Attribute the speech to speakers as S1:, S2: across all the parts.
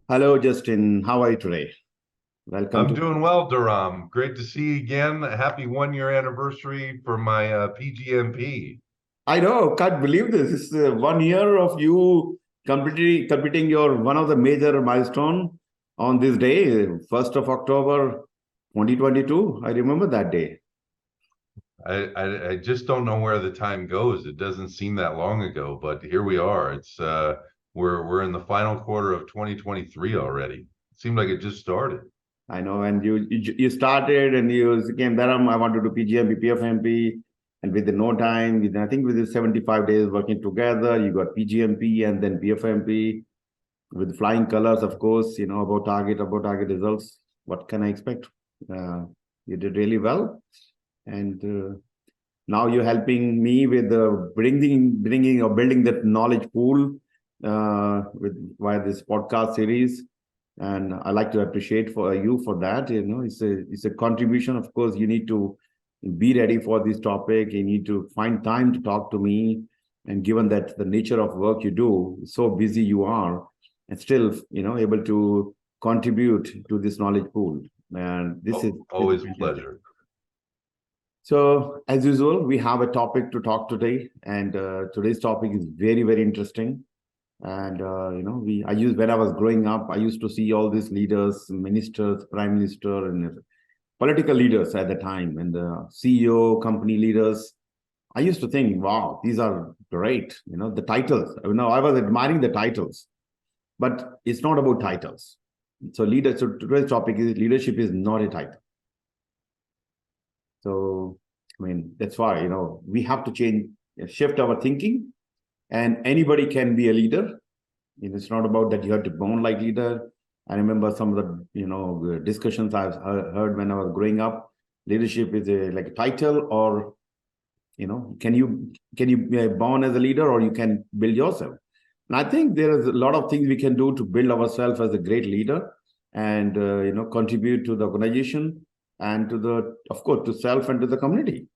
S1: Hello, Justin. How are you today? Welcome
S2: I'm
S1: to.
S2: doing well, Dharam. Great to see you again. Happy 1 year anniversary for my PgMP.
S1: I know, can't believe this. It's 1 year of you completing your one of the major milestone on this day, 1st of October, 2022. I remember that day.
S2: I just don't know where the time goes. It doesn't seem that long ago, but here we are. We're in the final quarter of 2023 already. It seemed like it just started.
S1: I know, and you started and you came Dharam. I want to do PgMP, PfMP, and within no time, I think within 75 days working together, you got PgMP and then PfMP. With flying colors, of course, about target results. What can I expect? Uh, you did really well, and now you're helping me with bringing or building that knowledge pool with via this podcast series. And I like to appreciate for you for that. It's a contribution. Of course, you need to be ready for this topic. You need to find time to talk to me. And given that the nature of work you do, so busy you are, and still, able to contribute to this knowledge pool. And this is
S2: Always a
S1: fantastic.
S2: pleasure.
S1: So, as usual, we have a topic to talk today, and today's topic is very, very interesting. And I used when I was growing up, I used to see all these leaders, ministers, prime minister, and political leaders at the time, and the CEO, company leaders. I used to think, wow, these are great. The titles. I was admiring the titles, but it's not about titles. So today's topic is leadership is not a title. So that's why we have to shift our thinking, and anybody can be a leader. It's not about that you have to born like leader. I remember some of the the discussions I've heard when I was growing up. Leadership is like a title, or can you be born as a leader, or you can build yourself. And I think there is a lot of things we can do to build ourselves as a great leader, and contribute to the organization, and to the of course to self and to the community.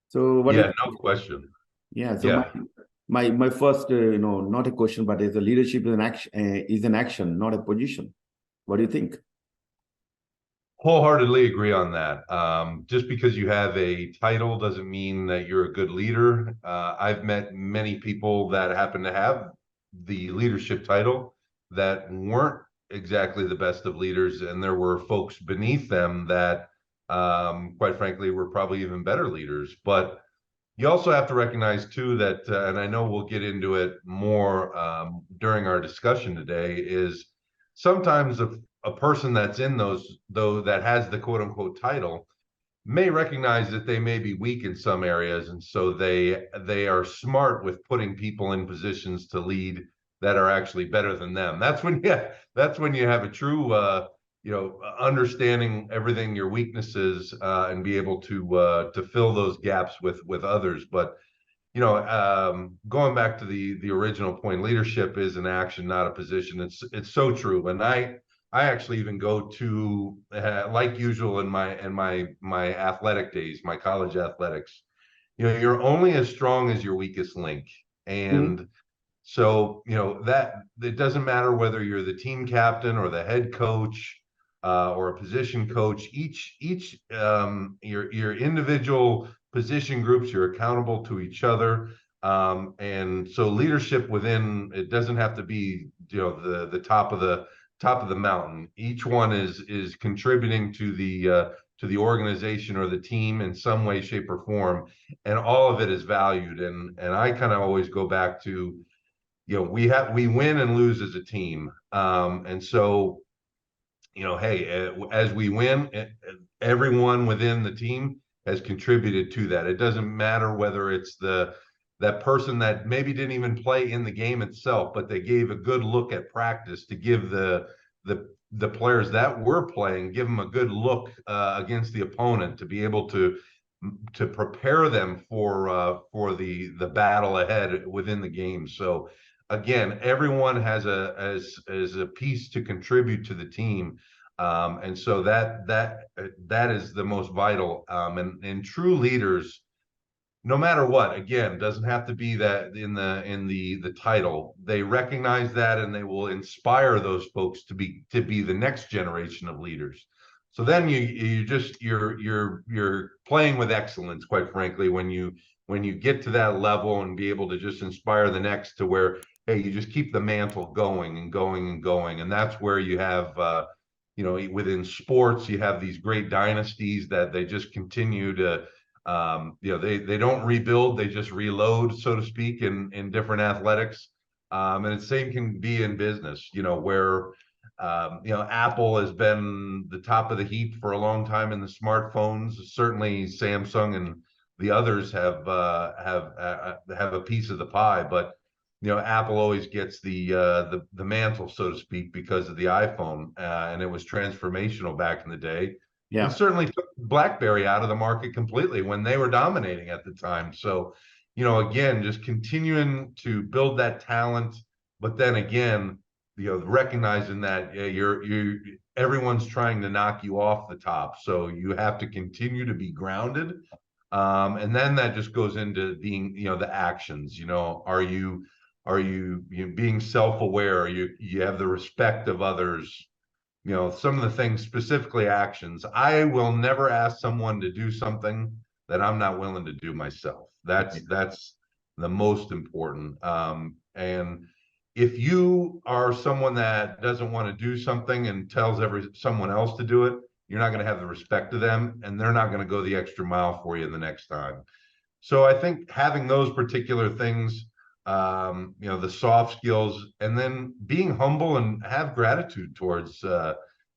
S1: So what do you
S2: Yeah,
S1: think?
S2: no question.
S1: Yeah. So
S2: Yeah.
S1: my first not a question, but is a leadership is an action, not a position. What do you think?
S2: Wholeheartedly agree on that. Just because you have a title doesn't mean that you're a good leader. I've met many people that happen to have the leadership title that weren't exactly the best of leaders, and there were folks beneath them that, quite frankly, were probably even better leaders. But you also have to recognize too that, and I know we'll get into it more during our discussion today, is sometimes a person that's in those though that has the quote unquote title may recognize that they may be weak in some areas, and so they are smart with putting people in positions to lead that are actually better than them. That's when you have a true understanding everything your weaknesses, and be able to fill those gaps with others. But going back to the original point, leadership is an action, not a position. It's so true. And I actually even go to, like usual in my athletic days, my college athletics. You're only as strong as your weakest link.
S1: Mhm.
S2: And so, that it doesn't matter whether you're the team captain or the head coach, or a position coach. Each your individual position groups, you're accountable to each other. And so leadership within it doesn't have to be the top of the mountain. Each one is contributing to the organization or the team in some way, shape, or form, and all of it is valued. And I kind of always go back to, we win and lose as a team. And so, hey, as we win, everyone within the team has contributed to that. It doesn't matter whether it's that person that maybe didn't even play in the game itself, but they gave a good look at practice to give the players that were playing, give them a good look against the opponent to be able to prepare them for the battle ahead within the game. So again, everyone has a piece to contribute to the team, and so that is the most vital. And true leaders no matter what, again, doesn't have to be that in the title. They recognize that, and they will inspire those folks to be the next generation of leaders. So then you're playing with excellence, quite frankly, when you get to that level and be able to just inspire the next, to where, hey, you just keep the mantle going and going and going. And that's where you have within sports, you have these great dynasties that they just continue to they don't rebuild, they just reload, so to speak, in different athletics. And the same can be in business, where Apple has been the top of the heap for a long time in the smartphones. Certainly Samsung and the others have a piece of the pie, but Apple always gets the mantle, so to speak, because of the iPhone, and it was transformational back in the day.
S1: Yeah.
S2: And certainly took BlackBerry out of the market completely when they were dominating at the time. So, again, just continuing to build that talent, but then again, recognizing that everyone's trying to knock you off the top. So you have to continue to be grounded. And then that just goes into being, the actions. Are you being self-aware? You have the respect of others? Some of the things, specifically actions. I will never ask someone to do something that I'm not willing to do myself. That's the most important. And if you are someone that doesn't want to do something and tells someone else to do it, you're not going to have the respect of them, and they're not going to go the extra mile for you the next time. So I think having those particular things, the soft skills, and then being humble and have gratitude towards,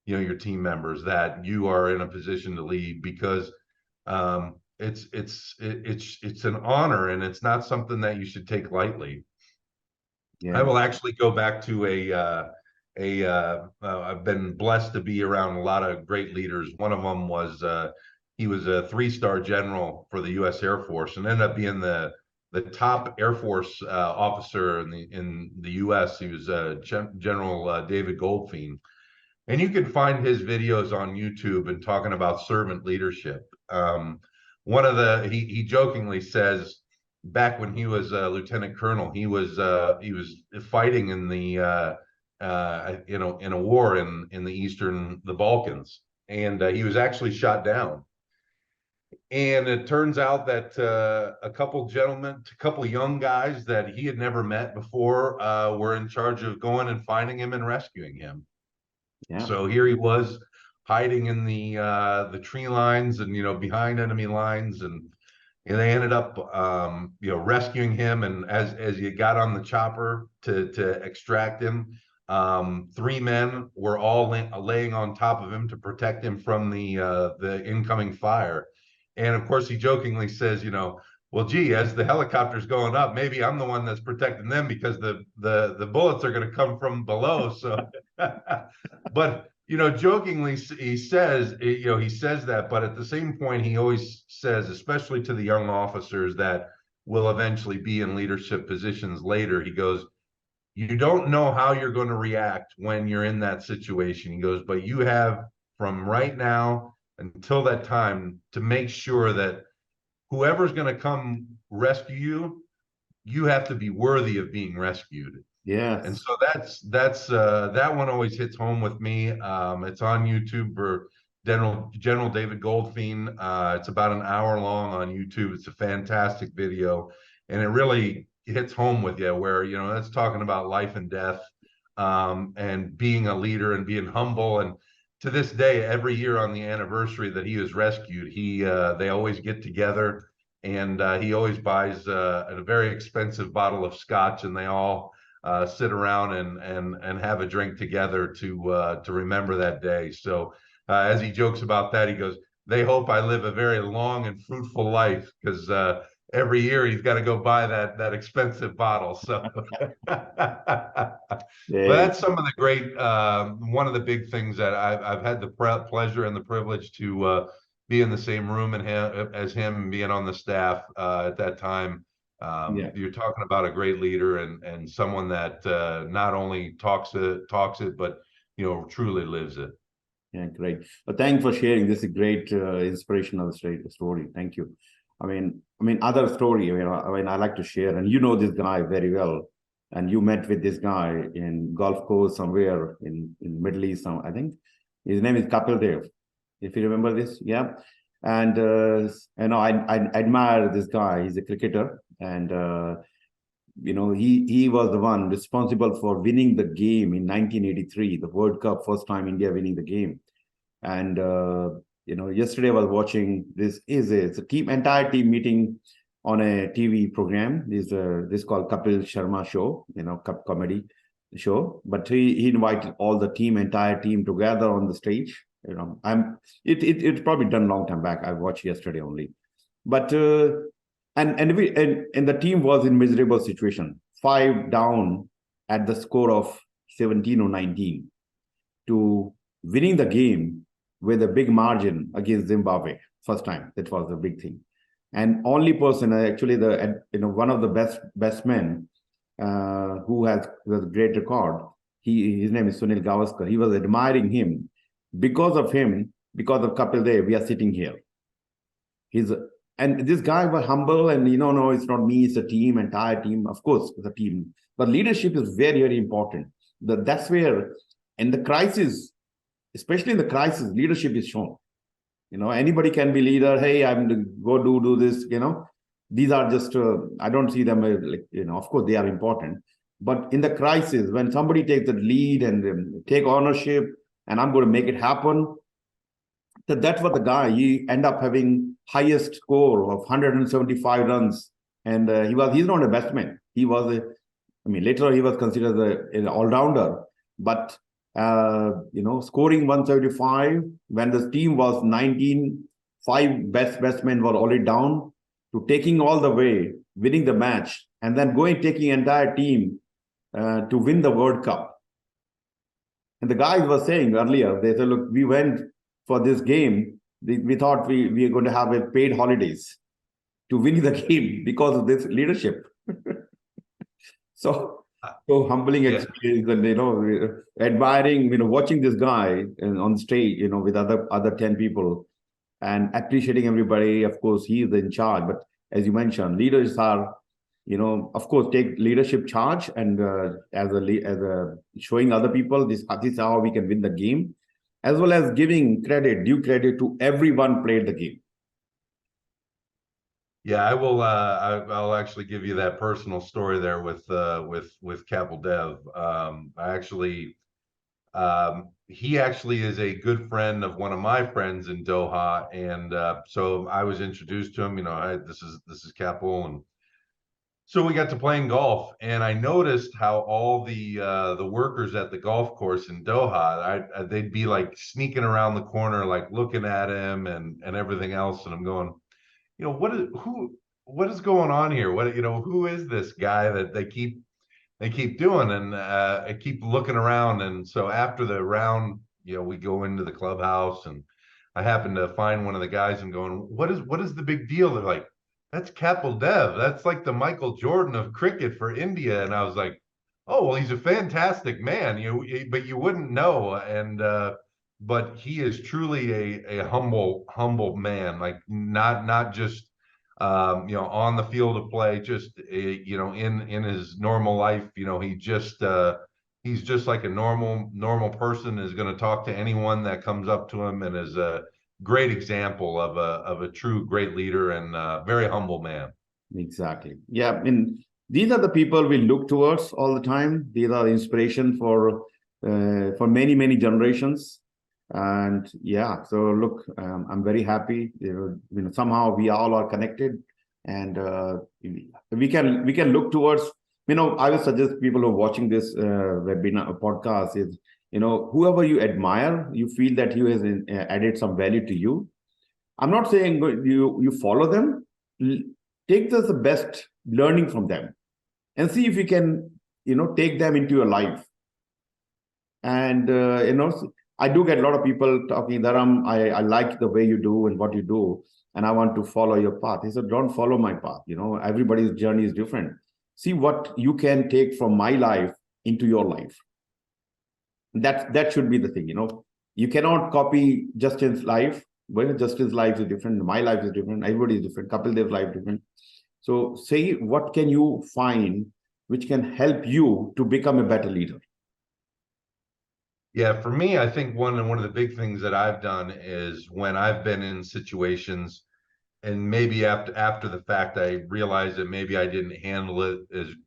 S2: your team members that you are in a position to lead, because it's an honor, and it's not something that you should take lightly.
S1: Yeah.
S2: I will actually go back to I've been blessed to be around a lot of great leaders. One of them was, he was a 3-star general for the U.S. Air Force, and ended up being the top Air Force officer in the U.S. He was General David Goldfein, and you can find his videos on YouTube and talking about servant leadership. He jokingly says, back when he was a lieutenant colonel, he was fighting in the in a war in the Balkans, and he was actually shot down. And it turns out that a couple young guys that he had never met before were in charge of going and finding him and rescuing him.
S1: Yeah.
S2: So here he was, hiding in the tree lines and behind enemy lines, and they ended up rescuing him. And as you got on the chopper to extract him, 3 men were all laying on top of him to protect him from the incoming fire. And of course, he jokingly says, well, gee, as the helicopter's going up, maybe I'm the one that's protecting them, because the bullets are going to come from below. So, but jokingly, he says that, but at the same point, he always says, especially to the young officers that will eventually be in leadership positions later, he goes, you don't know how you're going to react when you're in that situation. He goes, but you have from right now until that time to make sure that whoever's going to come rescue you, you have to be worthy of being rescued.
S1: Yeah.
S2: And so that one always hits home with me. It's on YouTube for General David Goldfein. It's about an hour long on YouTube. It's a fantastic video, and it really hits home with you, where that's talking about life and death, and being a leader and being humble. And to this day, every year on the anniversary that he was rescued, they always get together, and he always buys a very expensive bottle of scotch, and they all sit around and have a drink together to remember that day. So as he jokes about that, he goes, they hope I live a very long and fruitful life, because every year he's got to go buy that expensive bottle. So but that's some of the great, one of the big things that I've had the pleasure and the privilege to be in the same room as him, and being on the staff at that time. You're talking about a great leader, and someone that not only talks it, but truly lives it.
S1: Yeah, great. Well, thanks for sharing. This is a great inspirational story. Thank you. Other story, I like to share, and you know this guy very well, and you met with this guy in golf course somewhere in Middle East, I think. His name is Kapil Dev, if you remember this, yeah. And I admire this guy. He's a cricketer, and he was the one responsible for winning the game in 1983, the World Cup, first time India winning the game. And yesterday I was watching it's a entire team meeting on a TV program. This called Kapil Sharma show, comedy show. But he invited all the entire team together on the stage. It's probably done long time back. I watched yesterday only, but and the team was in miserable situation, 5 down at the score of 17 or 19 to winning the game with a big margin against Zimbabwe. First time, that was the big thing. And only person, actually, one of the best men who has a great record. His name is Sunil Gavaskar. He was admiring him. Because of him, because of Kapil Dev, we are sitting here. And this guy was humble, and no, it's not me, it's a team, entire team. Of course, it's a team. But leadership is very, very important. That's where, in the crisis, especially in the crisis, leadership is shown. Anybody can be leader. Hey, I'm going to go do this. These are just, I don't see them of course they are important. But in the crisis, when somebody takes the lead and take ownership, and I'm going to make it happen, that's what the guy, he end up having highest score of 175 runs. And he's not a batsman. He was later he was considered an all-rounder. But scoring 175 when the team was 19, 5 batsmen were already down, to taking all the way, winning the match, and then taking entire team to win the World Cup. And the guys were saying earlier, they said, look, we went for this game. We thought we are going to have a paid holidays to win the game because of this leadership. So humbling experience, and admiring, watching this guy on stage, with other 10 people, and appreciating everybody. Of course, he is in charge. But as you mentioned, leaders are, of course, take leadership charge, and as a showing other people this is how we can win the game, as well as giving due credit to everyone played the game.
S2: Yeah, I will. I'll actually give you that personal story there with Kapil Dev. He actually is a good friend of one of my friends in Doha, and so I was introduced to him. This is Kapil, and so we got to playing golf, and I noticed how all the workers at the golf course in Doha, they'd be like sneaking around the corner, like looking at him and everything else, and I'm going, what is going on here? Who is this guy that they keep doing? And I keep looking around. And so after the round, we go into the clubhouse, and I happen to find one of the guys and going, what is the big deal? They're like, that's Kapil Dev. That's like the Michael Jordan of cricket for India. And I was like, oh, well, he's a fantastic man. But you wouldn't know. And but he is truly a humble man, like not just on the field of play, just in his normal life, he's just like a normal person, is going to talk to anyone that comes up to him, and is a great example of a true great leader, and very humble man.
S1: Exactly. Yeah, these are the people we look towards all the time. These are inspiration for many generations. And yeah, so look, I'm very happy. Somehow we all are connected, and we can look towards. I would suggest people who are watching this webinar podcast is, whoever you admire, you feel that he has added some value to you. I'm not saying you follow them. Take the best learning from them, and see if you can take them into your life. And I do get a lot of people talking, Dharam, I like the way you do and what you do, and I want to follow your path. He said, don't follow my path. Everybody's journey is different. See what you can take from my life into your life. That should be the thing. You cannot copy Justin's life, Well, Justin's life is different. My life is different. Everybody is different. Couple Dev's life different. So say, what can you find which can help you to become a better leader?
S2: Yeah, for me, I think one of the big things that I've done is when I've been in situations and maybe after the fact, I realized that maybe I didn't handle it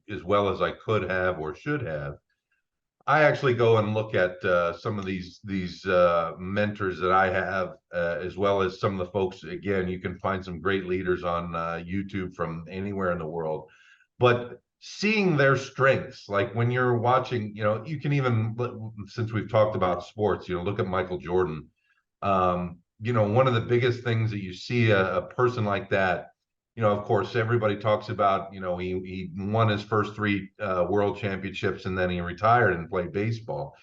S2: as well as I could have or should have. I actually go and look at some of these mentors that I have, as well as some of the folks. Again, you can find some great leaders on YouTube from anywhere in the world, but seeing their strengths, like when you're watching, you can even, since we've talked about sports, look at Michael Jordan. One of the biggest things that you see a person like that, of course, everybody talks about, he won his first three world championships and then he retired and played baseball.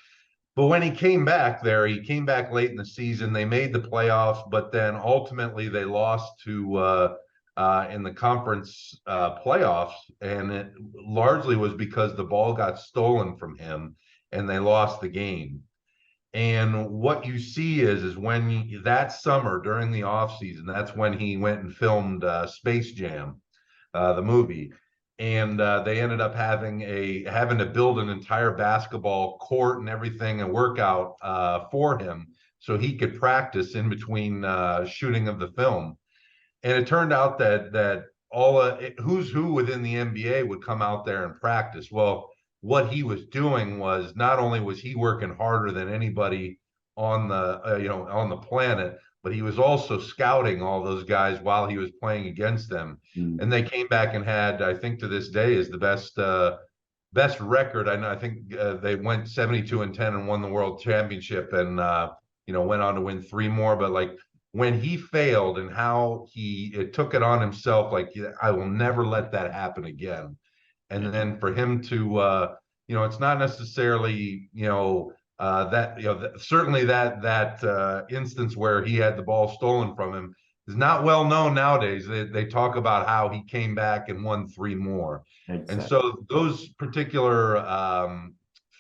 S2: But when he came back late in the season. They made the playoffs, but then ultimately they lost to in the conference playoffs, and it largely was because the ball got stolen from him and they lost the game. And what you see is when that summer during the off season, that's when he went and filmed Space Jam, the movie, and they ended up having to build an entire basketball court and everything, a workout for him, so he could practice in between shooting of the film. And it turned out that all who's who within the NBA would come out there and practice. Well, what he was doing was not only was he working harder than anybody on the on the planet, but he was also scouting all those guys while he was playing against them. And they came back and had, I think to this day, is the best record. I think they went 72-10 and won the world championship, and went on to win three more. But like when he failed and how he took it on himself, like, I will never let that happen again. And then for him to it's not necessarily certainly that instance where he had the ball stolen from him is not well known nowadays. They talk about how he came back and won three more.
S1: Exactly.
S2: And so those particular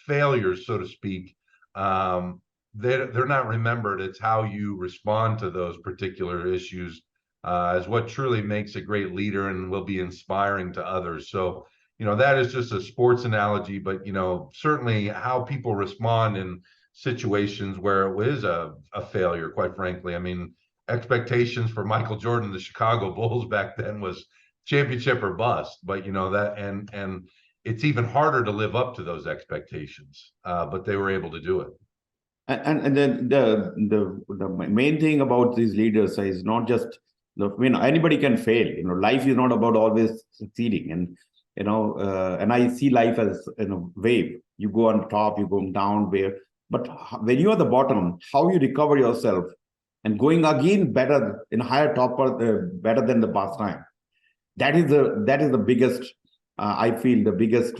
S2: failures, so to speak, they're not remembered. It's how you respond to those particular issues is what truly makes a great leader and will be inspiring to others. So, that is just a sports analogy, but, certainly how people respond in situations where it was a failure, quite frankly. I mean, expectations for Michael Jordan, the Chicago Bulls back then was championship or bust, but and it's even harder to live up to those expectations, but they were able to do it.
S1: And then the main thing about these leaders is not just, anybody can fail. Life is not about always succeeding, and and I see life as wave. You go on top, you go down, where. But when you are at the bottom, how you recover yourself and going again better in higher top, better than the past time. That is the biggest. I feel the biggest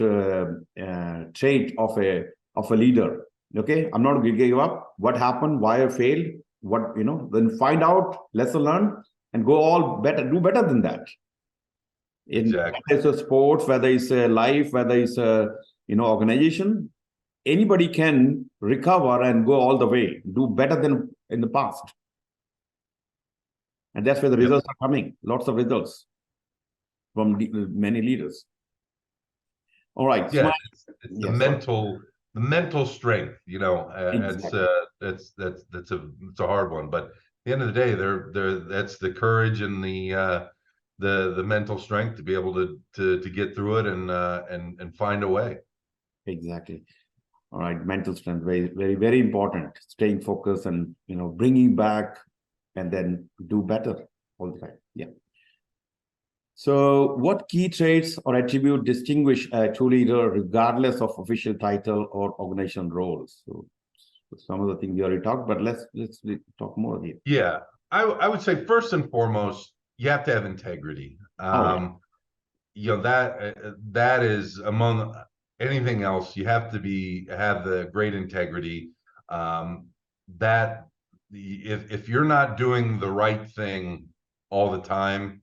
S1: trait of a leader. Okay, I'm not going to give up. What happened? Why I failed? What, then find out, lesson learned, and go all better, do better than that. Exactly. Whether it's a sports, whether it's a life, whether it's a organization, anybody can recover and go all the way, do better than in the past. And that's where the results are coming. Lots of results from many leaders. All right.
S2: Yeah, it's the mental strength.
S1: Exactly.
S2: It's a hard one, but at the end of the day, that's the courage and the mental strength to be able to get through it and find a way.
S1: Exactly. All right, mental strength, very, very, very important. Staying focused and bringing back, and then do better all the time. Yeah. So, what key traits or attribute distinguish a true leader, regardless of official title or organization roles? So, some of the things we already talked, but let's talk more here.
S2: Yeah, I would say first and foremost, you have to have integrity. That is among anything else. You have to have the great integrity. That if you're not doing the right thing all the time,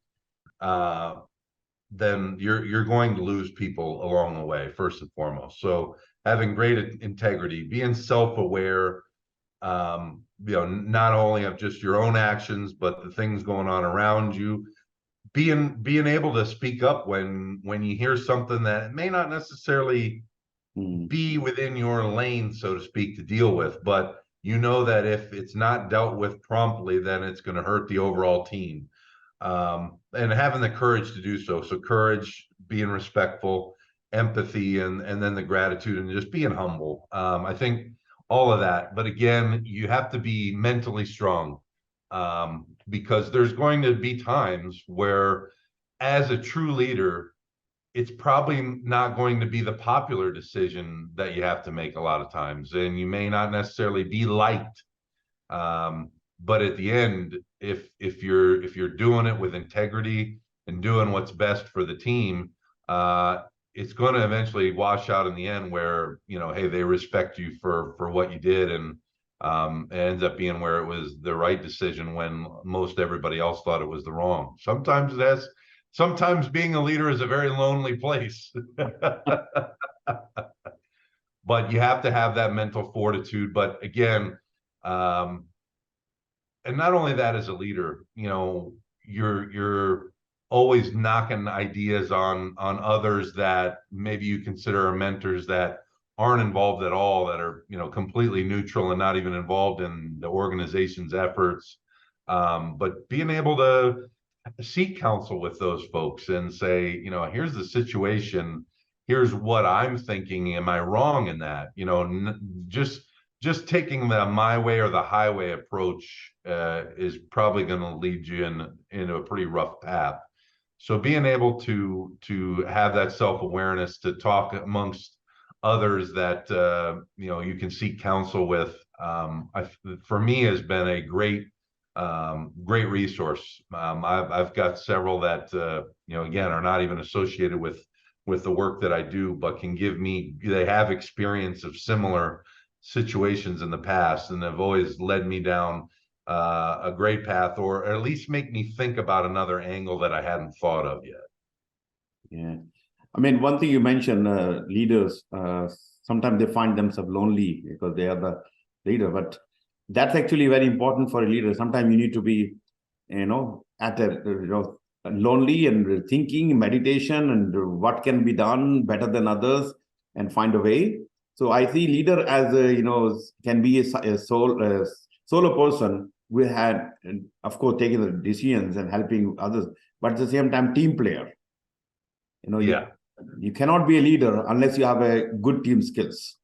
S2: then you're going to lose people along the way, first and foremost. So having great integrity, being self-aware, not only of just your own actions, but the things going on around you. Being able to speak up when you hear something that may not necessarily be within your lane, so to speak, to deal with, but you know that if it's not dealt with promptly, then it's going to hurt the overall team. And having the courage to do so. So courage, being respectful, empathy, and then the gratitude, and just being humble. I think all of that. But again, you have to be mentally strong, because there's going to be times where, as a true leader, it's probably not going to be the popular decision that you have to make a lot of times, and you may not necessarily be liked. But at the end, if you're doing it with integrity and doing what's best for the team, it's going to eventually wash out in the end where, hey, they respect you for what you did, and it ends up being where it was the right decision when most everybody else thought it was the wrong. Sometimes being a leader is a very lonely place. But you have to have that mental fortitude. But again, and not only that, as a leader, you're always knocking ideas on others that maybe you consider are mentors that aren't involved at all, that are completely neutral and not even involved in the organization's efforts. But being able to seek counsel with those folks and say, here's the situation, here's what I'm thinking, am I wrong in that? Just taking the my way or the highway approach is probably going to lead you in a pretty rough path. So being able to have that self-awareness, to talk amongst others that you can seek counsel with, for me, has been a great resource. I've got several that again are not even associated with the work that I do, but they have experience of similar situations in the past, and have always led me down a great path, or at least make me think about another angle that I hadn't thought of yet.
S1: Yeah. I mean, one thing you mentioned, leaders, sometimes they find themselves lonely because they are the leader, but that's actually very important for a leader. Sometimes you need to be, at lonely and thinking, meditation, and what can be done better than others, and find a way. So I see leader as can be a solo person. We had, of course, taking the decisions and helping others, but at the same time, team player.
S2: Yeah.
S1: You cannot be a leader unless you have a good team skills.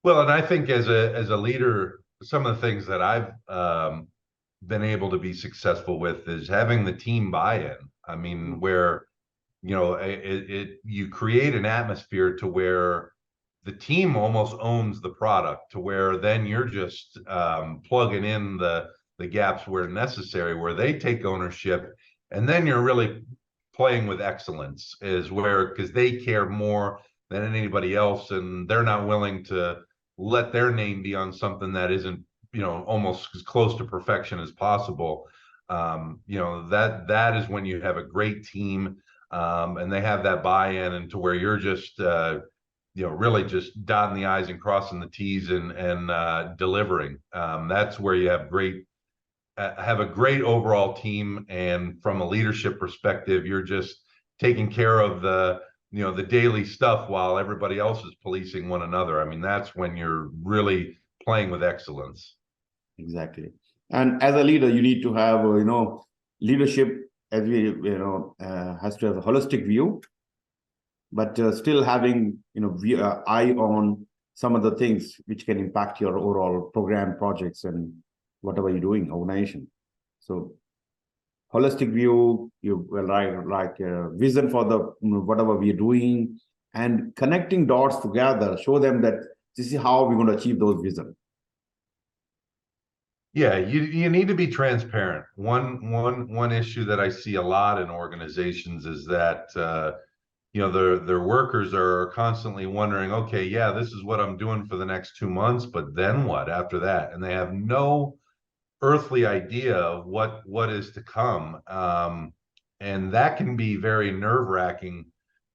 S2: Well, and I think as a leader, some of the things that I've been able to be successful with is having the team buy-in. I mean, where you create an atmosphere to where the team almost owns the product, to where then you're just plugging in the gaps where necessary, where they take ownership, and then you're really playing with excellence, is where, because they care more than anybody else, and they're not willing to let their name be on something that isn't almost as close to perfection as possible. That is when you have a great team, and they have that buy-in, and to where you're just really just dotting the I's and crossing the T's, and delivering. That's where you have a great overall team. And from a leadership perspective, you're just taking care of the daily stuff while everybody else is policing one another. I mean, that's when you're really playing with excellence.
S1: Exactly. And as a leader, you need to have, leadership, as we, has to have a holistic view, but still having, eye on some of the things which can impact your overall program, projects, and whatever you're doing, organization. So holistic view, you will like vision for the whatever we're doing, and connecting dots together, show them that this is how we're going to achieve those visions.
S2: Yeah, you need to be transparent. One issue that I see a lot in organizations is that their workers are constantly wondering, okay, yeah, this is what I'm doing for the next 2 months, but then what after that? And they have no earthly idea of what is to come. And that can be very nerve-wracking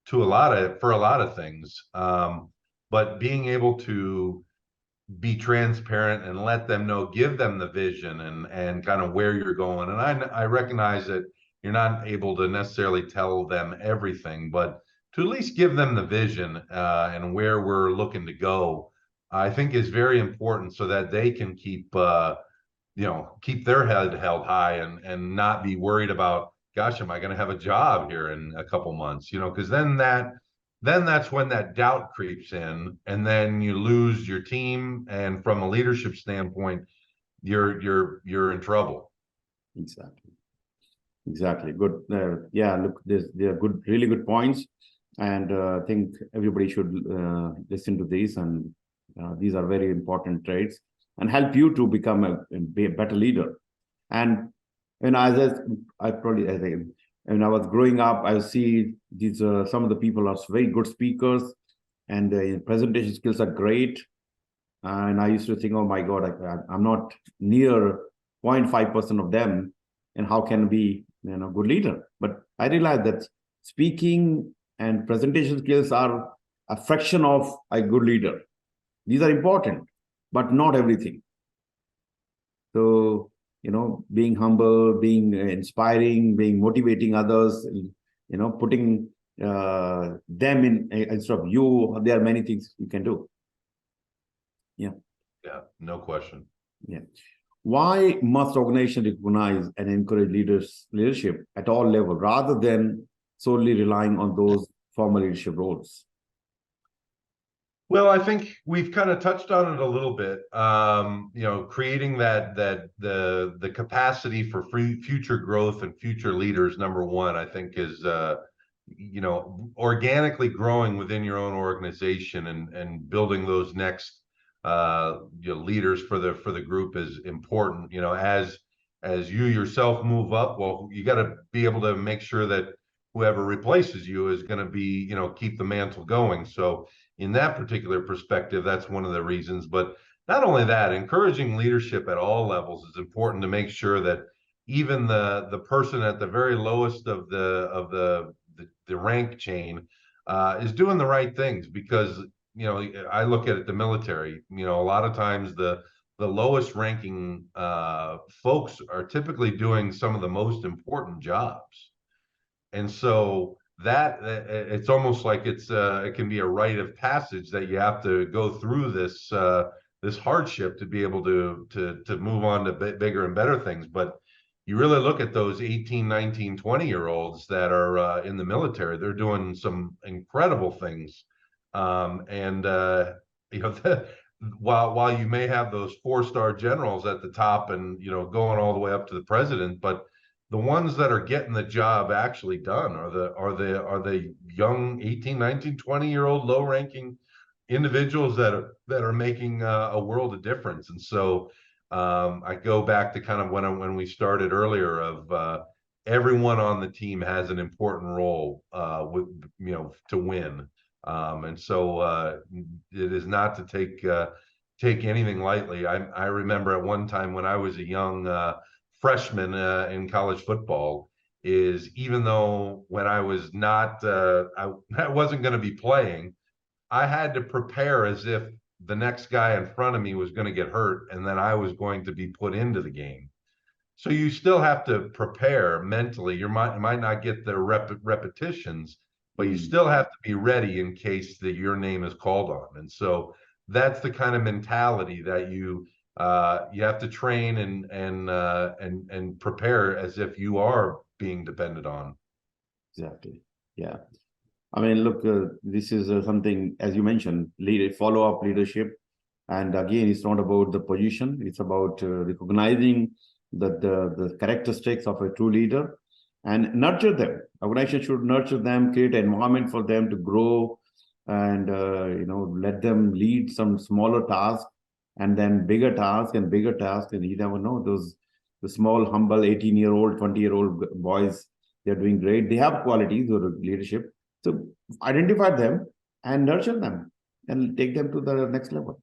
S2: for a lot of things. But being able to be transparent and let them know, give them the vision and kind of where you're going. And I recognize that you're not able to necessarily tell them everything, but to at least give them the vision and where we're looking to go, I think is very important so that they can keep keep their head held high and not be worried about, gosh, am I going to have a job here in a couple months? Because then that's when that doubt creeps in, and then you lose your team. And from a leadership standpoint, you're in trouble.
S1: Exactly. Exactly. Good. Yeah, look, there are good, really good points. And I think everybody should listen to these. And these are very important traits and help you to become be a better leader. And as I probably, I think, when I was growing up, I see these, some of the people are very good speakers and presentation skills are great. And I used to think, oh my God, I'm not near 0.5% of them. And how can be good leader? But I realized that speaking and presentation skills are a fraction of a good leader. These are important, but not everything. So being humble, being inspiring, being motivating others, putting them in instead of you. There are many things you can do. Yeah.
S2: Yeah, no question.
S1: Yeah. Why must organizations recognize and encourage leadership at all levels rather than solely relying on those formal leadership roles?
S2: Well, I think we've kind of touched on it a little bit. Creating the capacity for future growth and future leaders, number one, I think is organically growing within your own organization and building those next leaders for the group is important. As you yourself move up, well, you got to be able to make sure that whoever replaces you is going to be, keep the mantle going. So in that particular perspective, that's one of the reasons. But not only that, encouraging leadership at all levels is important to make sure that even the person at the very lowest of the rank chain is doing the right things. Because I look at it, the military, a lot of times the lowest ranking folks are typically doing some of the most important jobs. And so that it's almost like it can be a rite of passage that you have to go through this hardship to be able to move on to bigger and better things. But you really look at those 18, 19, 20-year-olds that are in the military, they're doing some incredible things. While you may have those 4-star generals at the top and going all the way up to the president, but the ones that are getting the job actually done are the young 18, 19, 20-year-old low-ranking individuals that are making a world of difference. And so I go back to kind of when we started earlier of everyone on the team has an important role to win. And so it is not to take anything lightly. I remember at one time when I was a young freshman in college football, is even though when I was not, I wasn't going to be playing, I had to prepare as if the next guy in front of me was going to get hurt and then I was going to be put into the game. So you still have to prepare mentally. You might not get the repetitions, but you still have to be ready in case that your name is called on. And so that's the kind of mentality that you have to train and prepare as if you are being depended on.
S1: Exactly. Yeah. I mean, look, this is something, as you mentioned, follow-up leadership. And again, it's not about the position. It's about recognizing the characteristics of a true leader and nurture them. Organization should nurture them, create an environment for them to grow and, let them lead some smaller tasks and then bigger tasks and bigger tasks. And you never know, the small, humble 18-year-old, 20-year-old boys, they're doing great. They have qualities or leadership. So identify them and nurture them and take them to the next level.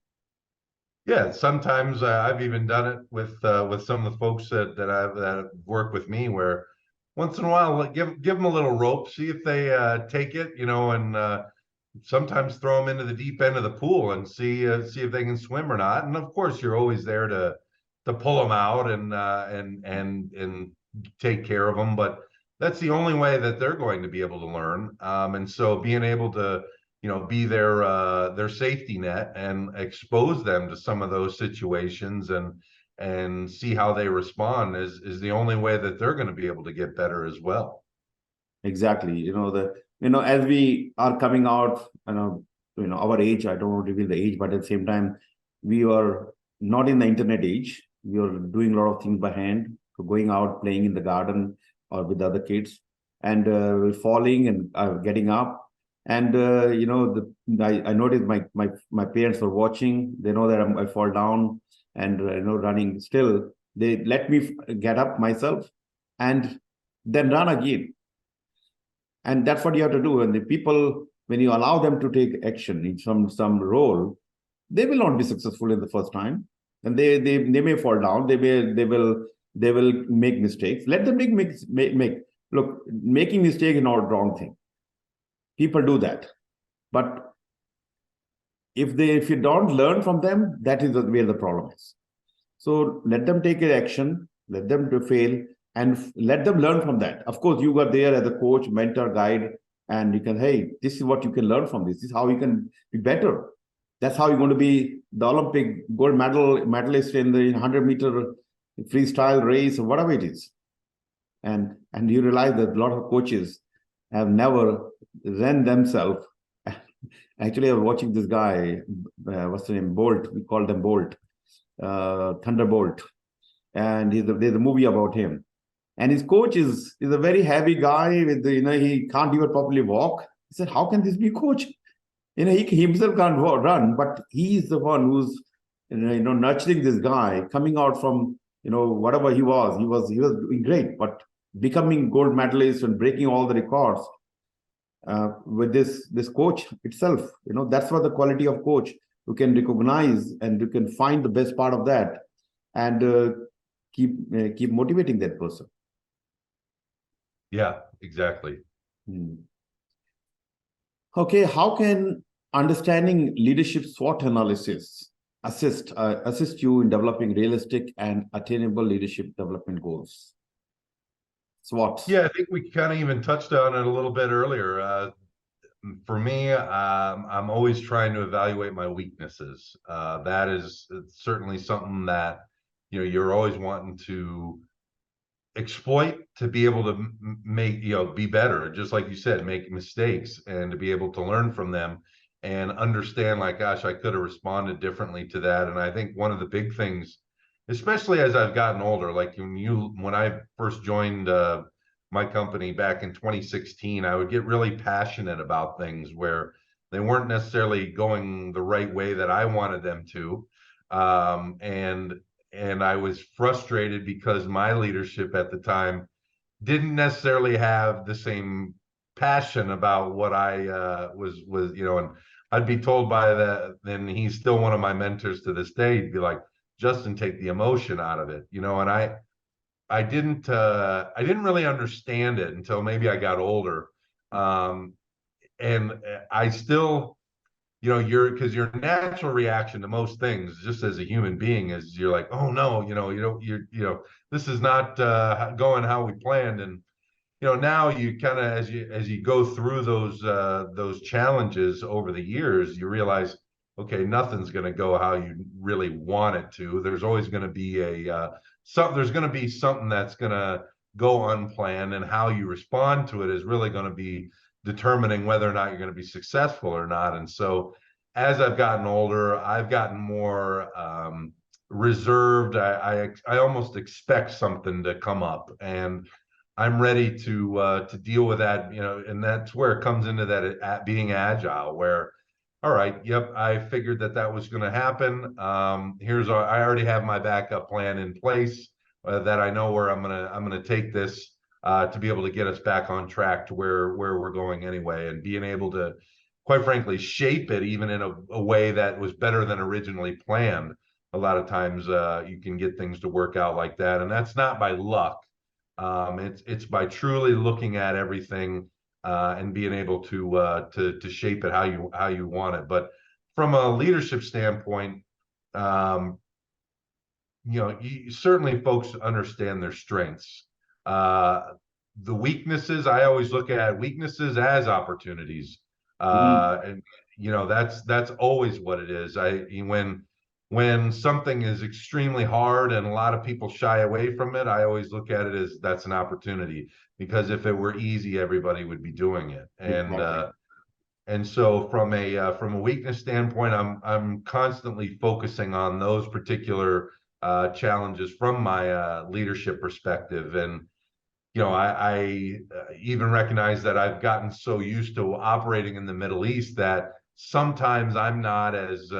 S2: Yeah, sometimes I've even done it with some of the folks that work with me, where once in a while give them a little rope, see if they take it, and sometimes throw them into the deep end of the pool and see if they can swim or not. And of course, you're always there to pull them out and take care of them. But that's the only way that they're going to be able to learn. And so being able to, be their safety net and expose them to some of those situations and see how they respond is the only way that they're going to be able to get better as well.
S1: Exactly. As we are coming out, our age, I don't want to reveal the age, but at the same time, we are not in the internet age. We are doing a lot of things by hand, so going out, playing in the garden or with other kids, and falling and getting up. And I noticed my parents were watching. They know that I fall down and running. Still, they let me get up myself and then run again. And that's what you have to do. And the people, when you allow them to take action in some role, they will not be successful in the first time, and they may fall down. They will make mistakes. Let them make. Look, making mistake is not a wrong thing. People do that, but if you don't learn from them, that is where the problem is. So let them take action. Let them fail. And let them learn from that. Of course, you are there as a coach, mentor, guide, and you can, hey, this is what you can learn from this. This is how you can be better. That's how you're going to be the Olympic gold medalist in the 100-meter freestyle race or whatever it is. And you realize that a lot of coaches have never ran themselves. Actually, I was watching this guy, what's the name? Bolt. We call them Bolt, Thunderbolt. And there's a movie about him. And his coach is a very heavy guy with he can't even properly walk. He said, how can this be coach? He himself can't run, but he is the one who's nurturing this guy coming out from whatever he was doing great, but becoming gold medalist and breaking all the records with this coach itself. That's what the quality of coach, you can recognize and you can find the best part of that and keep motivating that person.
S2: Yeah, exactly.
S1: Okay, how can understanding leadership SWOT analysis assist you in developing realistic and attainable leadership development goals? SWOT.
S2: Yeah, I think we kind of even touched on it a little bit earlier. For me, I'm always trying to evaluate my weaknesses. That is certainly something that you're always wanting to exploit to be able to make be better, just like you said, make mistakes and to be able to learn from them and understand, like, gosh, I could have responded differently to that. And I think one of the big things, especially as I've gotten older, like when I first joined my company back in 2016, I would get really passionate about things where they weren't necessarily going the right way that I wanted them to, and I was frustrated because my leadership at the time didn't necessarily have the same passion about what I was, and I'd be told by that, and he's still one of my mentors to this day, he'd be like, Justin, take the emotion out of it, and I didn't really understand it until maybe I got older. And I still, because your natural reaction to most things, just as a human being, is you're like, oh no, this is not going how we planned. And now you kind of, as you go through those challenges over the years, you realize, okay, nothing's going to go how you really want it to. There's always going to be there's going to be something that's going to go unplanned, and how you respond to it is really going to be determining whether or not you're going to be successful or not. And so as I've gotten older, I've gotten more reserved. I almost expect something to come up, and I'm ready to deal with that, and that's where it comes into that being agile, where, all right, yep, I figured that was going to happen. I already have my backup plan in place, that I know where I'm gonna take this to be able to get us back on track to where we're going anyway, and being able to, quite frankly, shape it even in a way that was better than originally planned. A lot of times you can get things to work out like that, and that's not by luck. It's by truly looking at everything and being able to shape it how you want it. But from a leadership standpoint, certainly folks understand their strengths. The weaknesses, I always look at weaknesses as opportunities. And that's always what it is. When something is extremely hard and a lot of people shy away from it, I always look at it as that's an opportunity, because if it were easy, everybody would be doing it.
S1: Exactly.
S2: And so from a weakness standpoint, I'm constantly focusing on those particular challenges from my leadership perspective. And I even recognize that I've gotten so used to operating in the Middle East that sometimes I'm not as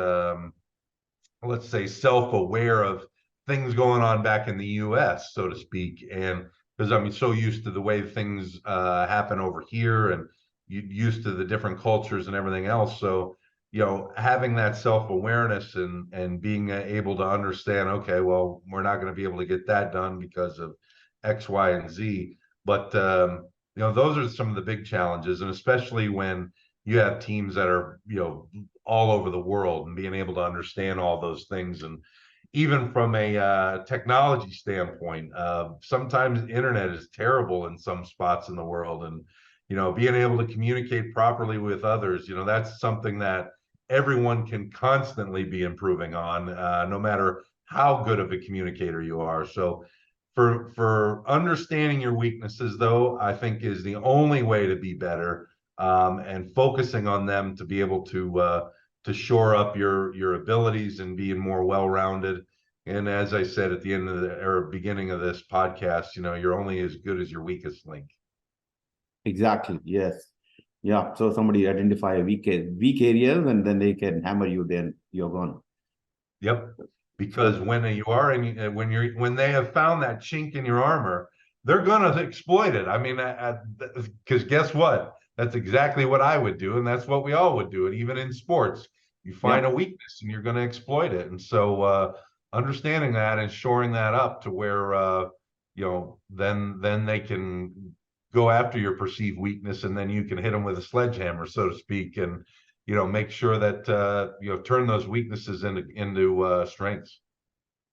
S2: let's say self-aware of things going on back in the US, so to speak. And because I'm so used to the way things happen over here, and used to the different cultures and everything else. So, having that self-awareness and being able to understand, okay, well, we're not going to be able to get that done because of X, Y, and Z. But those are some of the big challenges, and especially when you have teams that are, all over the world, and being able to understand all those things. And even from a technology standpoint, sometimes the internet is terrible in some spots in the world, and being able to communicate properly with others, that's something that everyone can constantly be improving on, no matter how good of a communicator you are. So for understanding your weaknesses, though, I think is the only way to be better, and focusing on them to be able to shore up your abilities and being more well-rounded. And as I said at the end of or beginning of this podcast, you're only as good as your weakest link.
S1: Exactly. Yes. Yeah. So somebody identify weak areas, and then they can hammer you. Then you're gone.
S2: Yep. Because
S1: So
S2: when they have found that chink in your armor, they're going to exploit it. I mean, because guess what? That's exactly what I would do, and that's what we all would do. And even in sports, you find
S1: yeah,
S2: a weakness and you're going to exploit it. And so, understanding that and shoring that up to where then they can go after your perceived weakness, and then you can hit them with a sledgehammer, so to speak, and make sure that turn those weaknesses into strengths.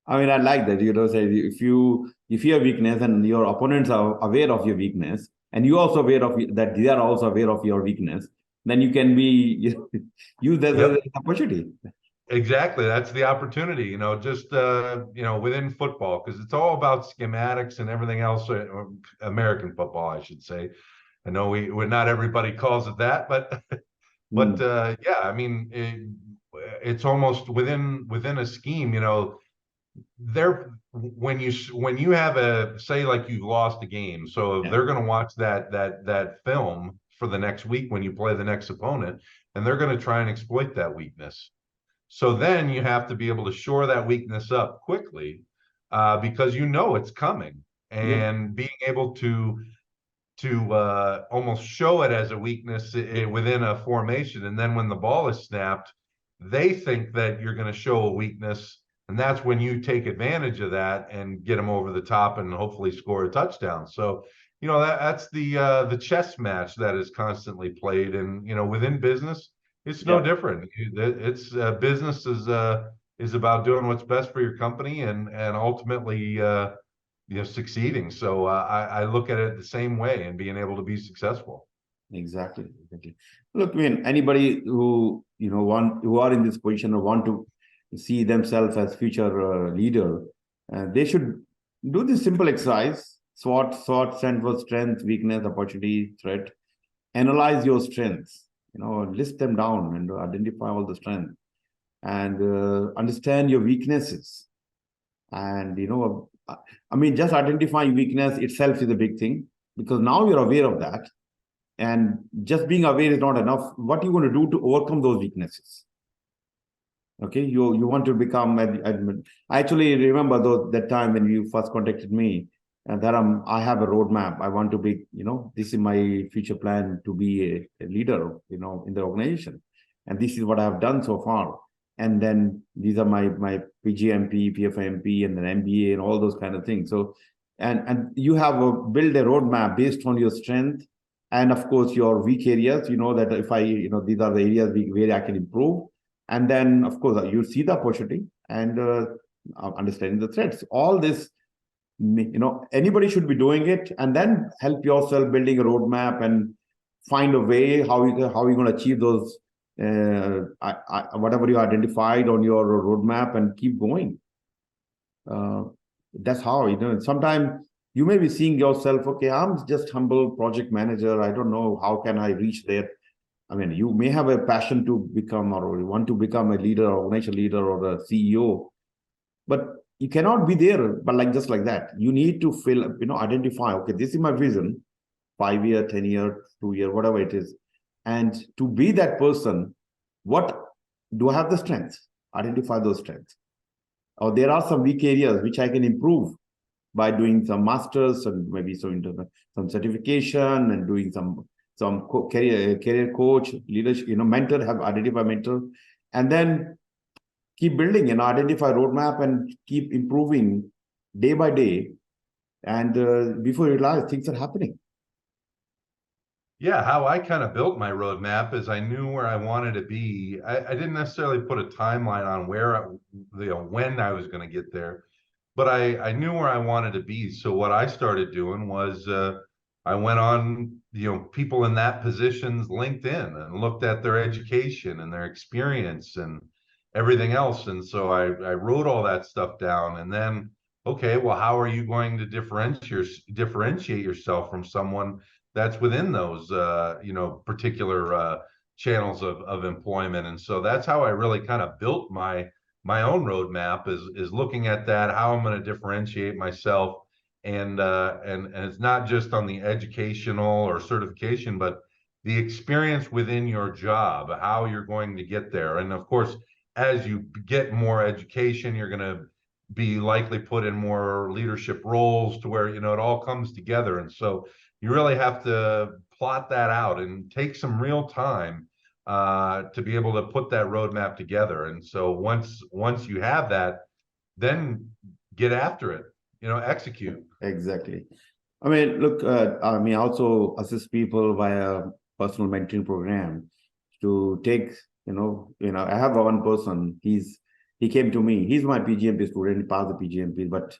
S1: I mean, I like that. Say if you have weakness and your opponents are aware of your weakness, and you also aware of that they are also aware of your weakness, then you can be use that as
S2: Yep,
S1: an opportunity.
S2: exactly. That's the opportunity. Just within football, because it's all about schematics and everything else. American football, I should say. I know we not everybody calls it that, but
S1: Hmm.
S2: yeah, I mean, it's almost within a scheme. There when you have a say, like you've lost a game, so
S1: Yeah.
S2: they're going to watch that film for the next week when you play the next opponent, and they're going to try and exploit that weakness. So then you have to be able to shore that weakness up quickly, because it's coming,
S1: Yep.
S2: and being able to almost show it as a weakness within a formation. And then when the ball is snapped, they think that you're going to show a weakness. And that's when you take advantage of that and get them over the top and hopefully score a touchdown. So, that's the chess match that is constantly played. And, within business, it's no
S1: Yep.
S2: different. It's business is about doing what's best for your company, and ultimately, succeeding. So I look at it the same way, and being able to be successful.
S1: Exactly. Exactly. Look, I mean, anybody who are in this position or want to see themselves as future leader, they should do this simple exercise: SWOT stand for strength, weakness, opportunity, threat. Analyze your strengths. List them down and identify all the strengths, and understand your weaknesses. And I mean, just identifying weakness itself is a big thing, because now you're aware of that, and just being aware is not enough. What are you going to do to overcome those weaknesses? Okay, you want to become. I actually remember that time when you first contacted me, and that I have a roadmap. I want to be, this is my future plan to be a leader, in the organization, and this is what I have done so far. And then these are my PgMP, PfMP, and then MBA, and all those kind of things. So, and you have built a roadmap based on your strength And of course, your weak areas, you know that if I, these are the areas where I can improve. And then, of course, you see the opportunity and understanding the threats. All this, anybody should be doing it, and then help yourself building a roadmap and find a way how you're going to achieve those whatever you identified on your roadmap, and keep going. That's how, sometimes you may be seeing yourself, okay, I'm just humble project manager, I don't know how can I reach there. I mean, you may have a passion to become, or you want to become a leader or organizational leader or a CEO, but you cannot be there, but just like that. You need to identify, okay, this is my vision, 5-year, 10-year, 2-year, whatever it is. And to be that person, what do I have the strengths? Identify those strengths. Or there are some weak areas which I can improve by doing some masters and maybe some certification and doing some career coach, leadership, mentor, have identify mentor, and then keep building and identify roadmap and keep improving day by day. And before you realize, things are happening.
S2: Yeah, how I kind of built my roadmap is I knew where I wanted to be. I didn't necessarily put a timeline on when I was going to get there, but I knew where I wanted to be. So what I started doing was I went on, people in that position's LinkedIn and looked at their education and their experience and everything else. And so I wrote all that stuff down. And then, okay, well, how are you going to differentiate yourself from someone that's within those particular channels of employment? And so that's how I really kind of built my own roadmap, is looking at that, how I'm going to differentiate myself. And it's not just on the educational or certification, but the experience within your job, how you're going to get there. And of course, as you get more education, you're going to be likely put in more leadership roles to where, it all comes together. And so you really have to plot that out and take some real time to be able to put that roadmap together. And so once you have that, then get after it, execute.
S1: Exactly. I mean, look, I also assist people via personal mentoring program to take, I have one person, he came to me, he's my PgMP student, he passed the PgMP, but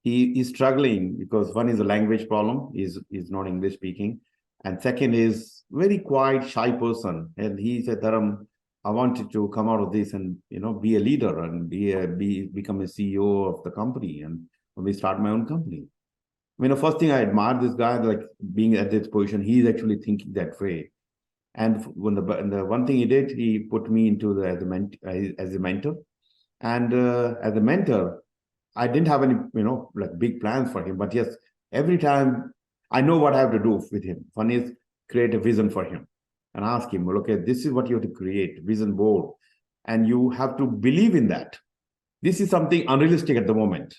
S1: he is struggling because one is a language problem, is not English speaking. And second is very quiet, shy person. And he said, Dharam, I wanted to come out of this and, be a leader and become a CEO of the company and maybe start my own company. I mean, the first thing I admire this guy, like being at this position, he's actually thinking that way. And when the one thing he did, he put me into as a mentor. And as a mentor, I didn't have any, big plans for him. But yes, every time I know what I have to do with him. One is create a vision for him and ask him, well, okay, this is what you have to create, vision board. And you have to believe in that. This is something unrealistic at the moment.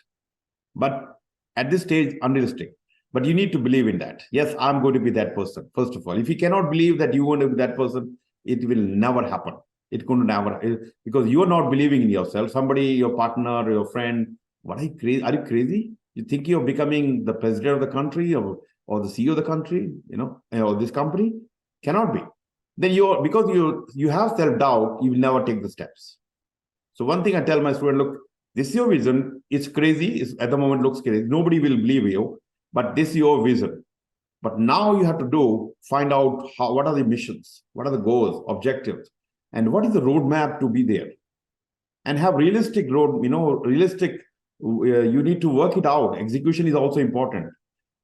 S1: But at this stage, unrealistic. But you need to believe in that. Yes, I'm going to be that person. First of all, if you cannot believe that you want to be that person, it will never happen. It could never, because you are not believing in yourself. Somebody, your partner, your friend, what are you crazy? Are you crazy? You think you're becoming the president of the country or the CEO of the country, or this company? Cannot be. Then because you have self-doubt, you will never take the steps. So one thing I tell my student, look, this is your vision. It's crazy. At the moment looks crazy. Nobody will believe you, but this is your vision. But now you have to find out what are the missions, what are the goals, objectives, and what is the roadmap to be there. And have realistic you need to work it out. Execution is also important.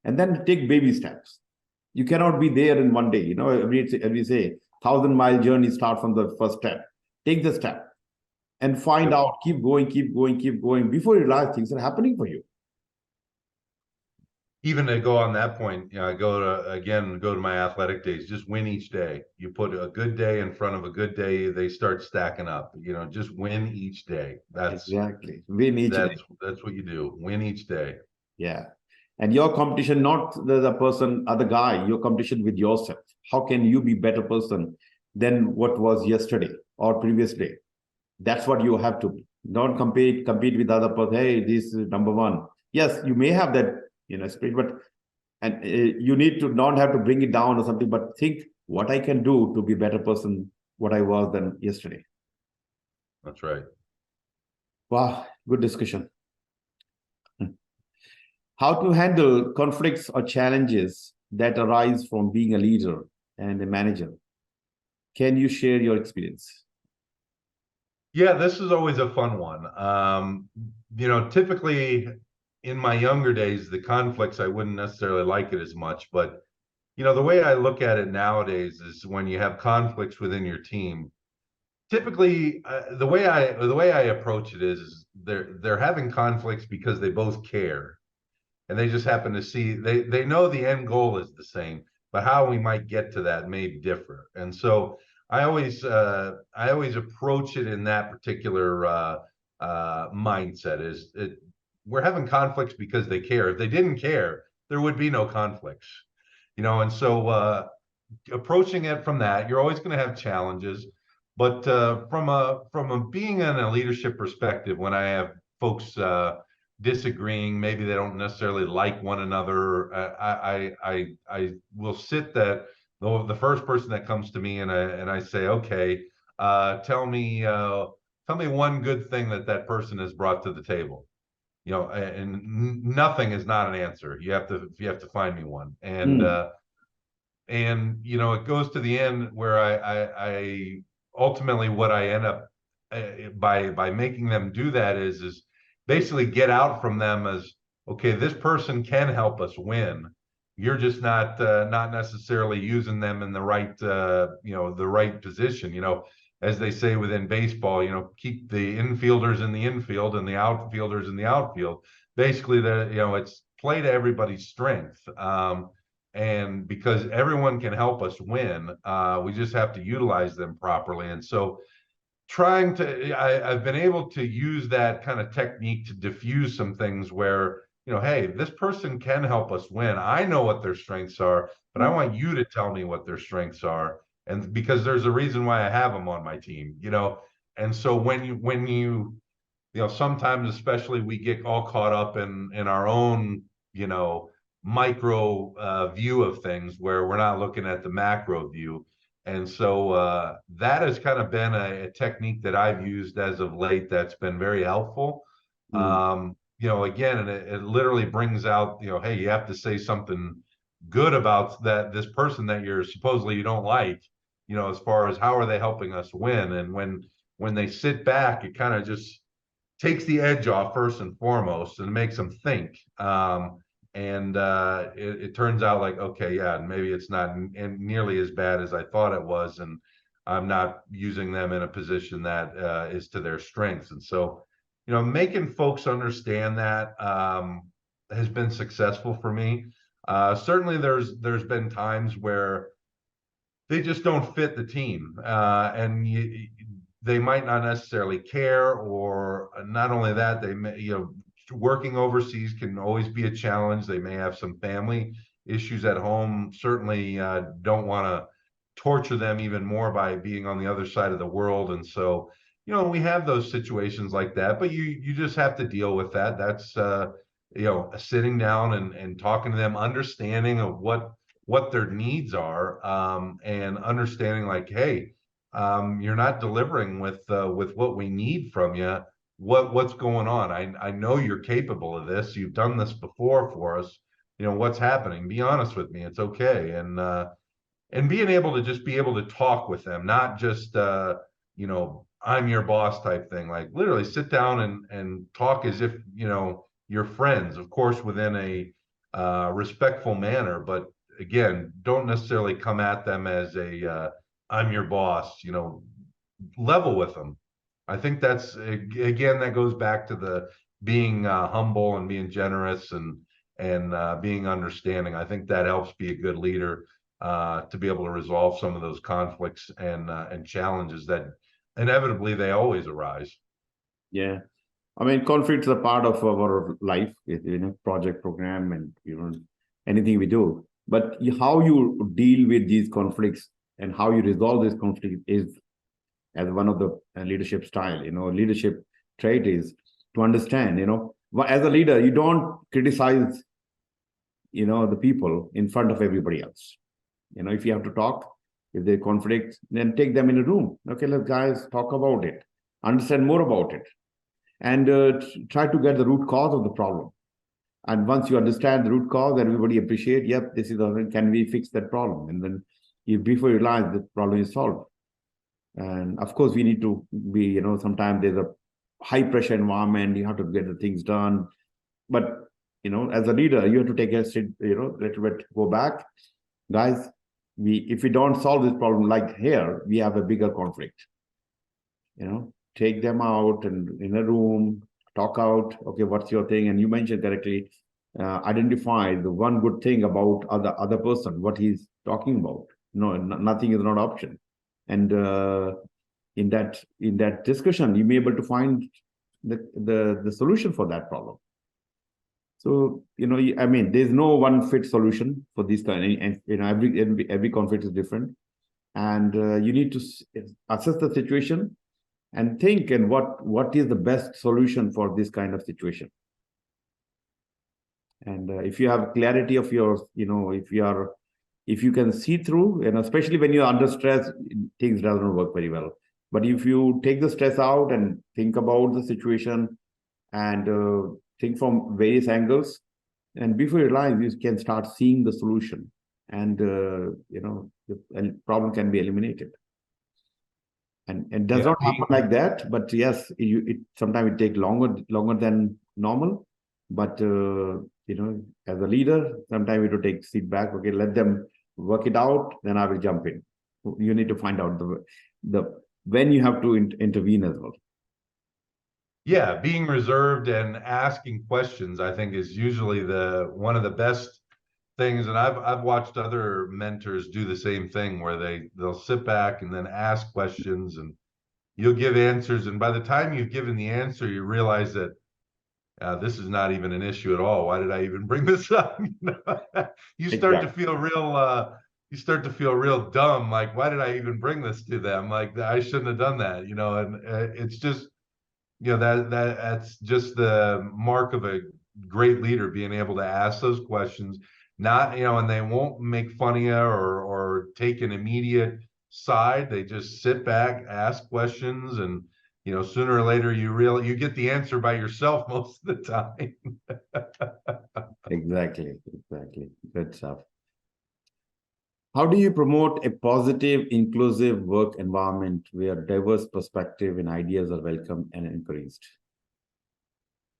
S1: And then take baby steps. You cannot be there in one day. Every say, 1,000-mile journey starts from the first step. Take the step. And find out, keep going before you realize things are happening for you.
S2: Even to go on that point, go to my athletic days, just win each day. You put a good day in front of a good day, they start stacking up, just win each day. That's
S1: exactly. Win each day.
S2: That's what you do. Win each day.
S1: Yeah. And your competition, not the person, other guy, your competition with yourself. How can you be better person than what was yesterday or previous day? That's what you have to be. Don't compete with other person. Hey, this is number one. Yes, you may have that, spirit, but And you need to not have to bring it down or something, but think what I can do to be a better person, what I was than yesterday.
S2: That's right.
S1: Wow, good discussion. How to handle conflicts or challenges that arise from being a leader and a manager. Can you share your experience?
S2: Yeah, this is always a fun one. Typically in my younger days, the conflicts, I wouldn't necessarily like it as much, but the way I look at it nowadays is when you have conflicts within your team, typically the way I approach it is they're having conflicts because they both care, and they just happen to see they know the end goal is the same, but how we might get to that may differ. And so I always approach it in that particular mindset. We're having conflicts because they care. If they didn't care, there would be no conflicts. And so approaching it from that, you're always going to have challenges, but from a being in a leadership perspective, when I have folks disagreeing, maybe they don't necessarily like one another, I will sit that the first person that comes to me, and I say, okay, tell me one good thing that person has brought to the table. And nothing is not an answer. You have to find me one. And it goes to the end where I ultimately, what I end up by making them do that is basically get out from them as, okay, this person can help us win. You're just not necessarily using them in the right the right position. As they say within baseball, keep the infielders in the infield and the outfielders in the outfield. Basically, it's play to everybody's strength. And because everyone can help us win, we just have to utilize them properly. And so I've been able to use that kind of technique to diffuse some things where, hey, this person can help us win. I know what their strengths are, but I want you to tell me what their strengths are. And because there's a reason why I have them on my team. And so when you sometimes, especially, we get all caught up in our own, micro view of things, where we're not looking at the macro view. And so that has kind of been a technique that I've used as of late that's been very helpful. Again, and it literally brings out, hey, you have to say something good about this person that you're supposedly you don't like, as far as how are they helping us win. And when they sit back, it kind of just takes the edge off first and foremost, and makes them think. And it turns out like, okay, yeah, maybe it's not nearly as bad as I thought it was, and I'm not using them in a position that is to their strengths. And so, making folks understand that has been successful for me. Certainly, there's been times where they just don't fit the team, and they might not necessarily care, or not only that, they may, working overseas can always be a challenge. They may have some family issues at home. Certainly don't want to torture them even more by being on the other side of the world. And so, we have those situations like that, but you just have to deal with that. That's sitting down and talking to them, understanding of what their needs are, and understanding like, hey, you're not delivering with what we need from you. What's going on? I know you're capable of this. You've done this before for us. What's happening? Be honest with me. It's okay. And being able to just be able to talk with them, not just I'm your boss type thing. Like, literally sit down and talk as if you're friends, of course, within a respectful manner. But again, don't necessarily come at them as a I'm your boss. Level with them. I think that's, again, that goes back to the being humble and being generous and being understanding. I think that helps be a good leader, to be able to resolve some of those conflicts and challenges that inevitably they always arise.
S1: Yeah. I mean, conflicts are part of our life, project program, and anything we do. But how you deal with these conflicts and how you resolve this conflict is as one of the leadership style. Leadership trait is to understand. As a leader, you don't criticize the people in front of everybody else. If you have to talk, if they conflict, then take them in a room. Okay, let's guys talk about it, understand more about it, and try to get the root cause of the problem. And once you understand the root cause, everybody appreciate, yep, this is can we fix that problem? And then before you realize the problem is solved. And of course, we need to be, sometimes there's a high pressure environment, you have to get the things done. But, as a leader, you have to take a little bit, go back. Guys, if we don't solve this problem like here, we have a bigger conflict. Take them out and in a room, talk out, okay, what's your thing? And you mentioned correctly, identify the one good thing about other person, what he's talking about. No, nothing is not option. And in that discussion, you may be able to find the solution for that problem. So, there's no one fit solution for this kind, and every conflict is different. And you need to assess the situation and think and what is the best solution for this kind of situation. And if you have clarity of your, if you can see through, and especially when you're under stress, things doesn't work very well. But if you take the stress out and think about the situation and think from various angles, and before you realize, you can start seeing the solution, and the problem can be eliminated. And does not happen like that, but yes, sometimes it takes longer than normal. But as a leader, sometimes it will take feedback. Okay, let them work it out, then I will jump in. You need to find out the when you have to intervene as well.
S2: Yeah, being reserved and asking questions, I think, is usually one of the best things. And I've watched other mentors do the same thing, where they'll sit back and then ask questions, and you'll give answers. And by the time you've given the answer, you realize that this is not even an issue at all. Why did I even bring this up? You start to feel real. You start to feel real dumb. Like, why did I even bring this to them? Like, I shouldn't have done that. And it's just, that's just the mark of a great leader, being able to ask those questions. Not, and they won't make fun of you or take an immediate side. They just sit back, ask questions, and sooner or later you get the answer by yourself most of the time.
S1: Exactly. Good stuff. How do you promote a positive, inclusive work environment where diverse perspective and ideas are welcome and encouraged?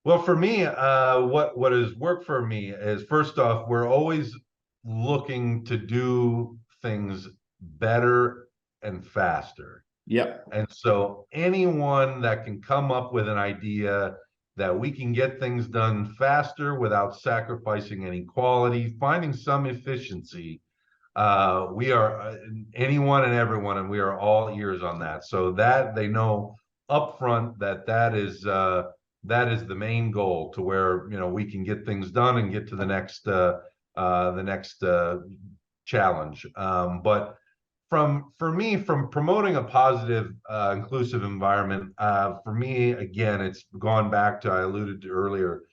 S2: Well, for me, what has worked for me is, first off, we're always looking to do things better and faster.
S1: Yeah.
S2: And so anyone that can come up with an idea that we can get things done faster without sacrificing any quality, finding some efficiency, we are anyone and everyone, and we are all ears on that. So that they know upfront that is the main goal, to where we can get things done and get to the next challenge. But for me, from promoting a positive, inclusive environment, for me, again, it's gone back to, I alluded to earlier,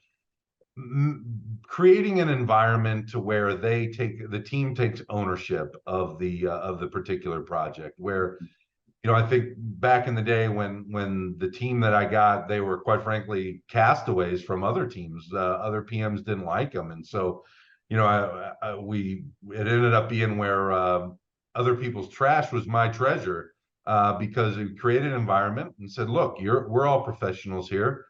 S2: creating an environment to where the team takes ownership of the particular project. Where, I think back in the day when the team that I got, they were, quite frankly, castaways from other teams. Other PMs didn't like them, and so, it ended up being where other people's trash was my treasure, because it created an environment and said, look, we're all professionals here.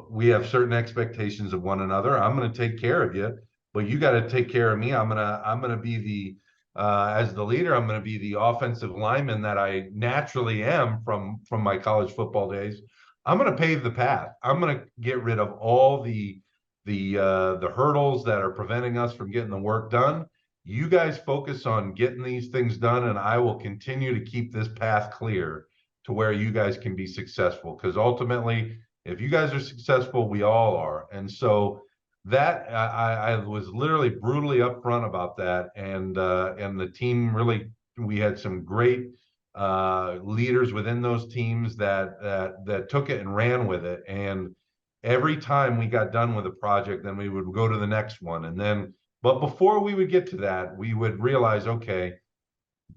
S2: We have certain expectations of one another. I'm going to take care of you, but you got to take care of me. I'm going to be the as the leader, I'm going to be the offensive lineman that I naturally am from my college football days. I'm going to pave the path. I'm going to get rid of all the hurdles that are preventing us from getting the work done. You guys focus on getting these things done, and I will continue to keep this path clear to where you guys can be successful. Because ultimately, if you guys are successful, we all are. And so that I was literally brutally upfront about that, and the team really, we had some great leaders within those teams that took it and ran with it. And every time we got done with a project, then we would go to the next one, and then But before we would get to that, we would realize, okay,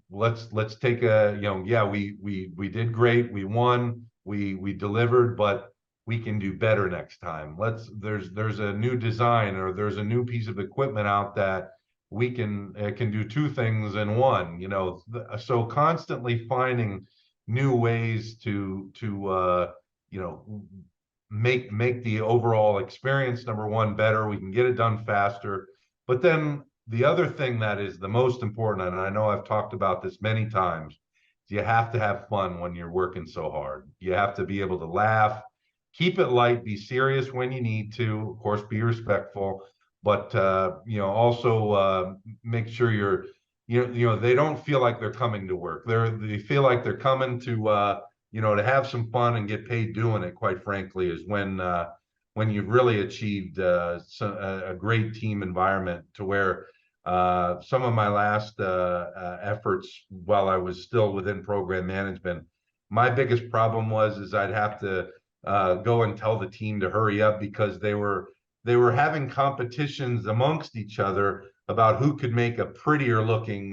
S2: let's take a, yeah, we did great, we won, we delivered, but we can do better next time. There's a new design, or there's a new piece of equipment out that we can do two things in one, so constantly finding new ways to make the overall experience, number one, better. We can get it done faster. But then the other thing that is the most important, and I know I've talked about this many times, you have to have fun when you're working so hard. You have to be able to laugh, keep it light, be serious when you need to, of course, be respectful, but also make sure they don't feel like they're coming to work. They feel like they're coming to have some fun and get paid doing it. Quite frankly, is when you've really achieved a great team environment, to where some of my last efforts while I was still within program management, my biggest problem is I'd have to go and tell the team to hurry up, because they were having competitions amongst each other about who could make a prettier looking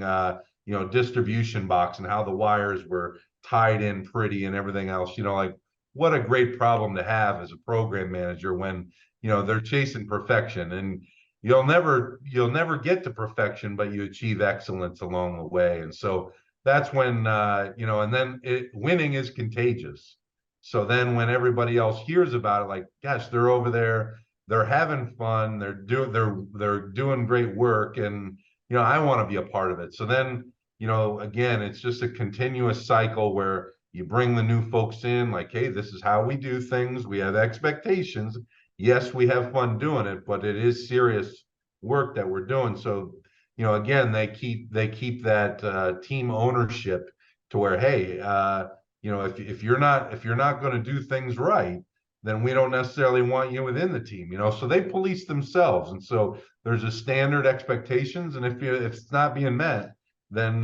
S2: distribution box, and how the wires were tied in pretty and everything else. Like, what a great problem to have as a program manager, when they're chasing perfection. And you'll never get to perfection, but you achieve excellence along the way. And so that's when and then winning is contagious. So then when everybody else hears about it, like, gosh, they're over there, they're having fun, they're doing great work, and I want to be a part of it. So then, again, it's just a continuous cycle where you bring the new folks in, like, hey, this is how we do things. We have expectations. Yes, we have fun doing it, but it is serious work that we're doing. So, again, they keep that team ownership, to where, hey, if you're not going to do things right, then we don't necessarily want you within the team. So they police themselves, and so there's a standard expectations, and if it's not being met, then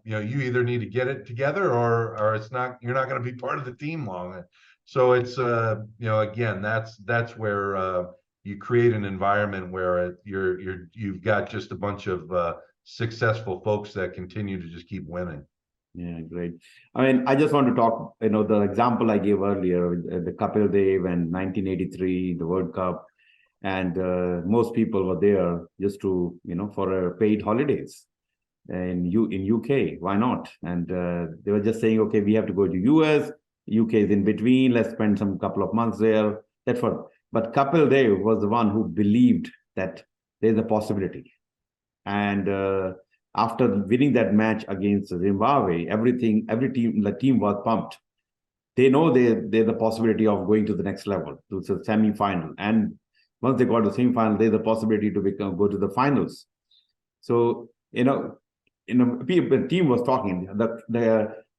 S2: you either need to get it together, or you're not going to be part of the team long. So it's again, that's where you create an environment where you've got just a bunch of successful folks that continue to just keep winning.
S1: Yeah, great. I mean, I just want to talk, the example I gave earlier, the Kapil Dev and 1983, the World Cup, and most people were there just to, for paid holidays in UK. Why not? And they were just saying, okay, we have to go to US. UK is in between. Let's spend some couple of months there. That's what. But Kapil Dev was the one who believed that there's a possibility. And after winning that match against Zimbabwe, every team, the team was pumped. They know there's the possibility of going to the next level, to the semi-final. And once they got to the semi-final, there's a possibility to go to the finals. So, the team was talking,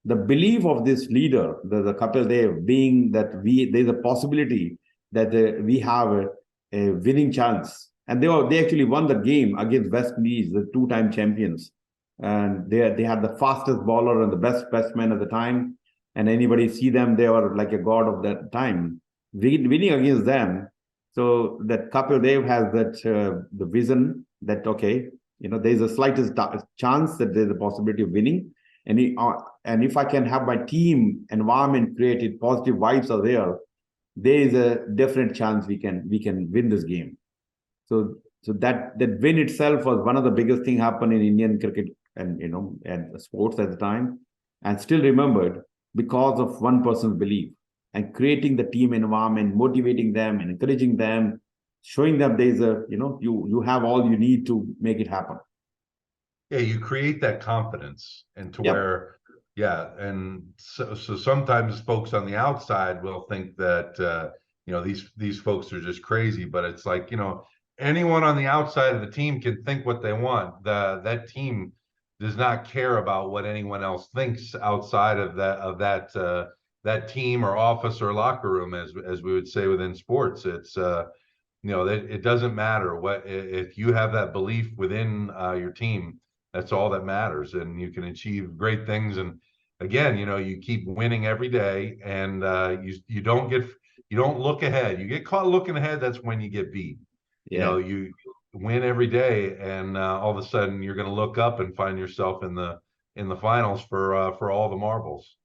S1: the belief of this leader, the Kapil Dev, being that there's a possibility that we have a winning chance. And they actually won the game against West Indies, the two-time champions. And they had the fastest bowler and the best batsman at the time. And anybody see them, they were like a god of that time. Winning against them. So that Kapil Dev has that the vision that, okay, there's a slightest chance that there's a possibility of winning. And if I can have my team environment created, positive vibes are there is a definite chance we can win this game. So that win itself was one of the biggest thing happened in Indian cricket and sports at the time, and still remembered because of one person's belief and creating the team environment, motivating them and encouraging them, showing them there's you have all you need to make it happen.
S2: Yeah, you create that confidence, and to
S1: Yep.
S2: where, yeah, and so sometimes folks on the outside will think that these folks are just crazy, but it's like, anyone on the outside of the team can think what they want. That team does not care about what anyone else thinks outside of that team or office or locker room, as we would say within sports. It's it doesn't matter if you have that belief within your team. That's all that matters, and you can achieve great things. And again, you keep winning every day, and you don't look ahead. You get caught looking ahead, that's when you get beat.
S1: Yeah.
S2: win every day, and all of a sudden you're going to look up and find yourself in the finals for all the marbles.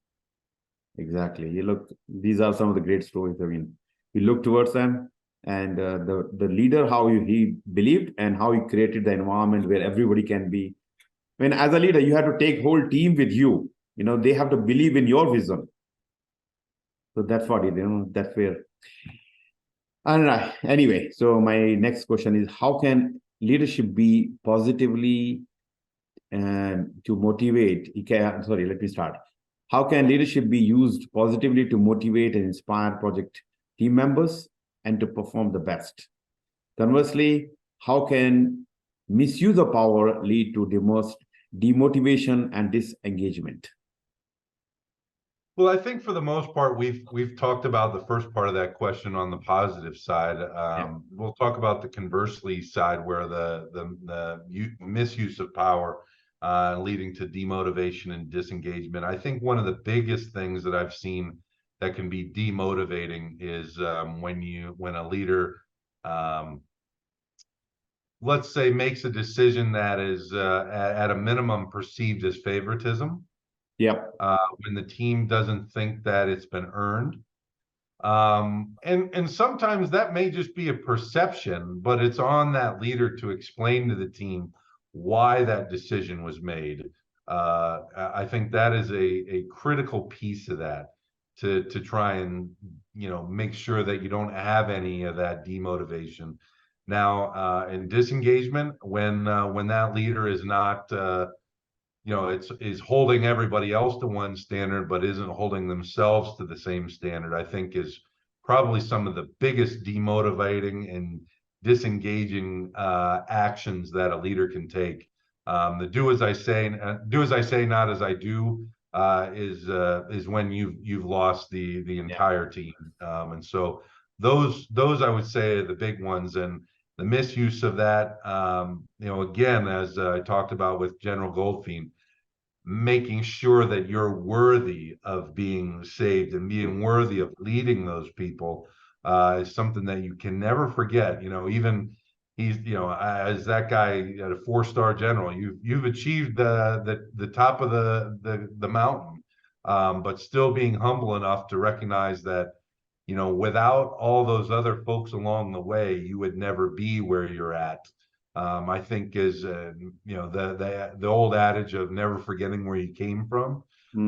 S1: Exactly. You look, these are some of the great stories. I mean, we look towards them, and the leader, how he believed and how he created the environment where everybody can be. I mean, as a leader, you have to take whole team with you. You know, they have to believe in your vision. So that's what it, that's where. All right. Anyway, so my next question is, how can leadership be positively and to motivate? Sorry, let me start. How can leadership be used positively to motivate and inspire project team members and to perform the best? Conversely, how can misuse of power lead to demotivation and disengagement?
S2: Well, I think for the most part, we've talked about the first part of that question on the positive side. We'll talk about the conversely side, where the misuse of power leading to demotivation and disengagement. I think one of the biggest things that I've seen that can be demotivating is when a leader, let's say, makes a decision that is at a minimum perceived as favoritism.
S1: Yep.
S2: When the team doesn't think that it's been earned. And sometimes that may just be a perception, but it's on that leader to explain to the team why that decision was made. I think that is a critical piece of that, to try and make sure that you don't have any of that demotivation. Now, in disengagement, when that leader is not is holding everybody else to one standard, but isn't holding themselves to the same standard, I think is probably some of the biggest demotivating and disengaging actions that a leader can take. The do as I say, not as I do, is when you've lost the entire team. And so those I would say are the big ones. And the misuse of that, again, as I talked about with General Goldfein, making sure that you're worthy of being saved and being worthy of leading those people is something that you can never forget. Even he's, as that guy at a 4-star general, you've achieved the top of the mountain, but still being humble enough to recognize that without all those other folks along the way, you would never be where you're at. I think is the old adage of never forgetting where you came from.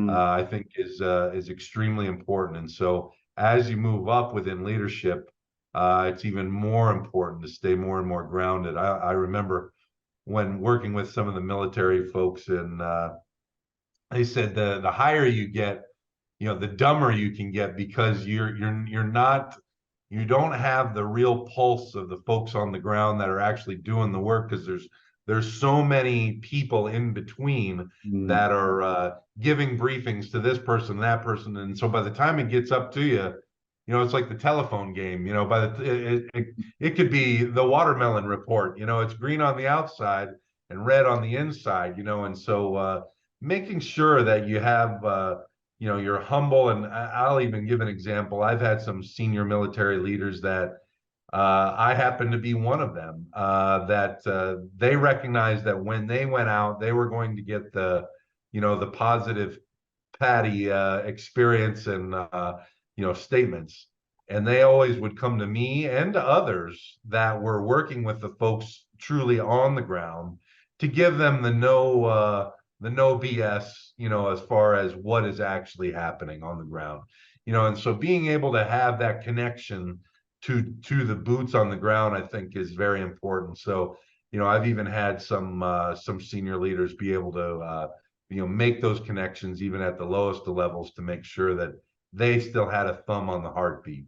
S2: I think is extremely important. And so as you move up within leadership, it's even more important to stay more and more grounded. I remember when working with some of the military folks, and they said the higher you get, the dumber you can get, because you don't have the real pulse of the folks on the ground that are actually doing the work, because there's so many people in between that are giving briefings to this person, that person, and so by the time it gets up to you, it's like the telephone game. It could be the watermelon report. It's green on the outside and red on the inside. And so making sure that you have you're humble. And I'll even give an example. I've had some senior military leaders that I happen to be one of them, that they recognized that when they went out, they were going to get the positive patty experience and statements. And they always would come to me and to others that were working with the folks truly on the ground to give them the no BS, as far as what is actually happening on the ground. And so being able to have that connection to the boots on the ground, I think, is very important. So, I've even had some senior leaders be able to make those connections even at the lowest of levels, to make sure that they still had a thumb on the heartbeat.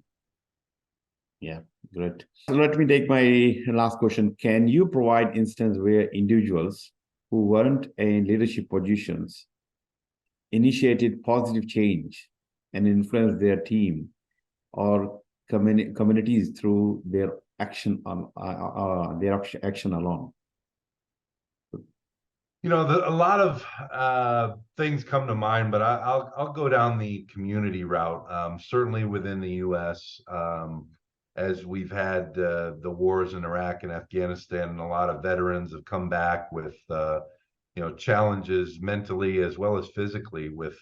S1: Yeah, great. So let me take my last question. Can you provide instance where individuals who weren't in leadership positions initiated positive change and influenced their team or communities through their action on action alone?
S2: A lot of things come to mind, but I'll go down the community route. Certainly within the U.S., as we've had the wars in Iraq and Afghanistan, and a lot of veterans have come back with challenges mentally as well as physically with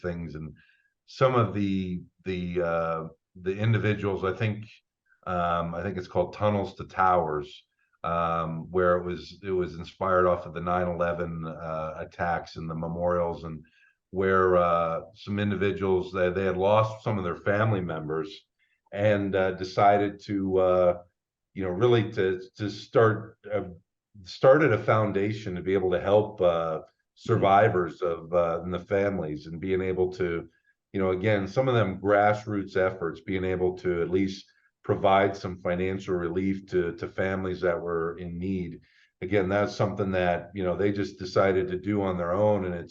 S2: things. And some of the individuals, I think it's called Tunnels to Towers, where it was inspired off of the 9/11 attacks and the memorials, and where some individuals, they had lost some of their family members, and decided to really to started a foundation to be able to help survivors of and the families, and being able to, again, some of them grassroots efforts, being able to at least provide some financial relief to families that were in need. Again, that's something that they just decided to do on their own, and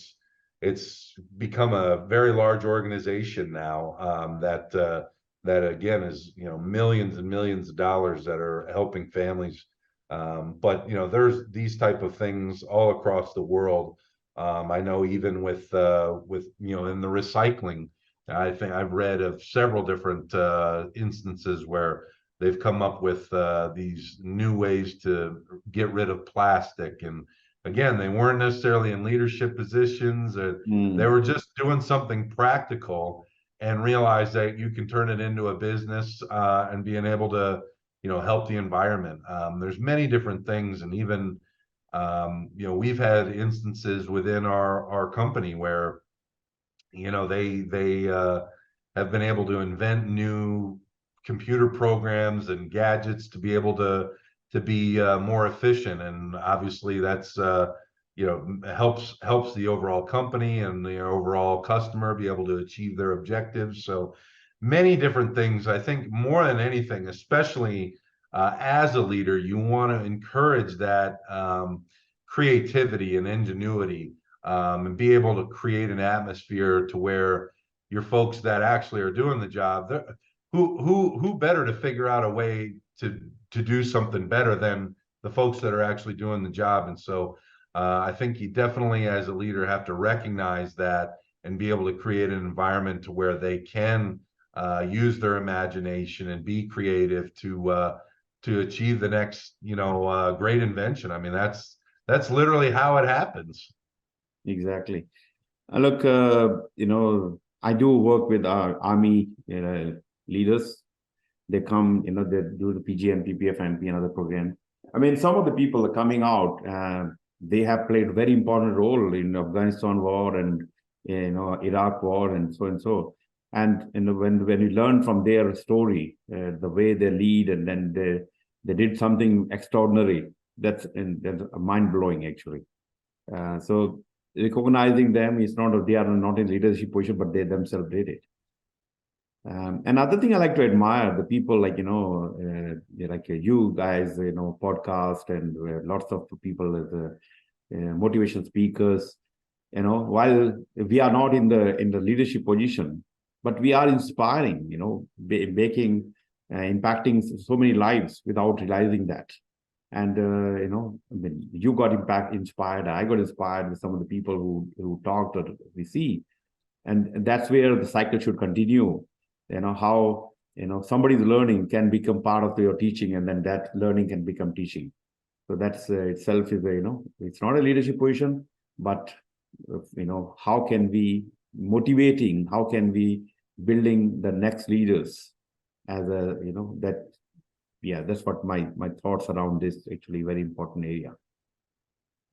S2: it's become a very large organization now, that again is millions and millions of dollars that are helping families. But there's these type of things all across the world. I know even with in the recycling, I think I've read of several different instances where they've come up with these new ways to get rid of plastic. And again, they weren't necessarily in leadership positions. They were just doing something practical, and realized that you can turn it into a business, and being able to help the environment. There's many different things, and even we've had instances within our company where they have been able to invent new computer programs and gadgets to be able to be more efficient, and obviously that's helps the overall company and the overall customer be able to achieve their objectives. So many different things. I think more than anything, especially as a leader, you want to encourage that creativity and ingenuity, and be able to create an atmosphere to where your folks that actually are doing the job, who better to figure out a way to do something better than the folks that are actually doing the job. And so I think you definitely, as a leader, have to recognize that and be able to create an environment to where they can use their imagination and be creative to achieve the next great invention. I mean, that's literally how it happens.
S1: Exactly. Look, I do work with our Army leaders. They come, they do the PgMP, PfMP, and other program. I mean, some of the people are coming out, they have played a very important role in Afghanistan war and Iraq war and so and so. And when you learn from their story, the way they lead, and then they did something extraordinary, that's mind blowing actually. So recognizing them is not, they are not in leadership position, but they themselves did it. Another thing I like to admire, the people like you guys, podcast, and lots of people as motivation speakers. While we are not in the leadership position, but we are inspiring, making, impacting so many lives without realizing that. And you got inspired. I got inspired with some of the people who talked or we see, and that's where the cycle should continue. How somebody's learning can become part of your teaching, and then that learning can become teaching. So that's itself is it's not a leadership position, but how can we motivating? How can we building the next leaders as a that. Yeah, that's what my thoughts around this actually very important area.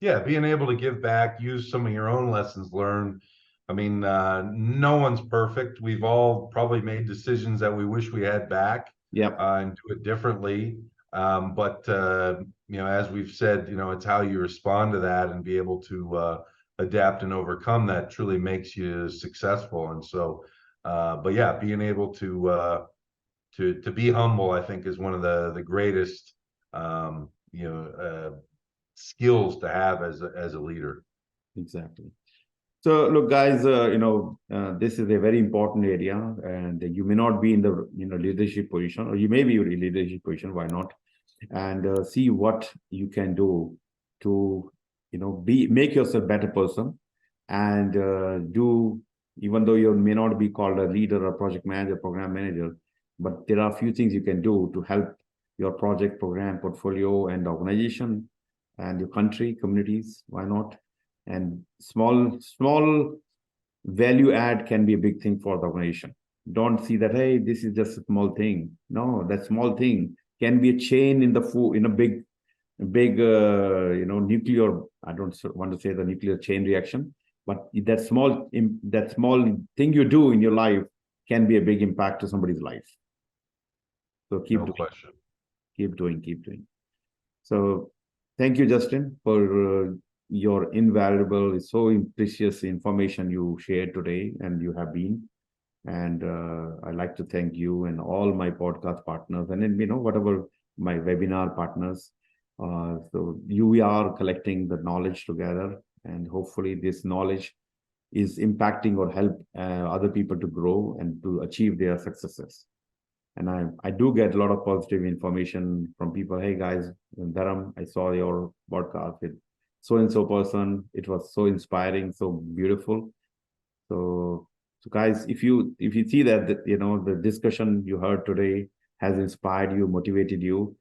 S2: Yeah, being able to give back, use some of your own lessons learned. I mean, no one's perfect. We've all probably made decisions that we wish we had back, and do it differently. But as we've said, it's how you respond to that and be able to adapt and overcome that truly makes you successful. And so, but yeah, being able to be humble, I think, is one of the greatest skills to have as a leader.
S1: Exactly. So look, guys, this is a very important area, and you may not be in the leadership position, or you may be in a leadership position. Why not? And see what you can do to make yourself a better person, and do, even though you may not be called a leader or project manager, program manager, but there are a few things you can do to help your project, program, portfolio, and organization, and your country, communities. Why not? And small value add can be a big thing for the organization. Don't see that, hey, this is just a small thing. No, that small thing can be a chain in the food, in a big nuclear, I don't want to say the nuclear chain reaction, but that small thing you do in your life can be a big impact to somebody's life. So
S2: No question.
S1: keep doing. So thank you, Justin, for your invaluable, so precious information you shared today, and you have been. And I'd like to thank you and all my podcast partners, and then, whatever my webinar partners. So we are collecting the knowledge together, and hopefully this knowledge is impacting or help other people to grow and to achieve their successes. And I do get a lot of positive information from people. Hey guys, Dharam, I saw your podcast with so and so person. It was so inspiring, so beautiful. So guys, if you see that the discussion you heard today has inspired you, motivated you,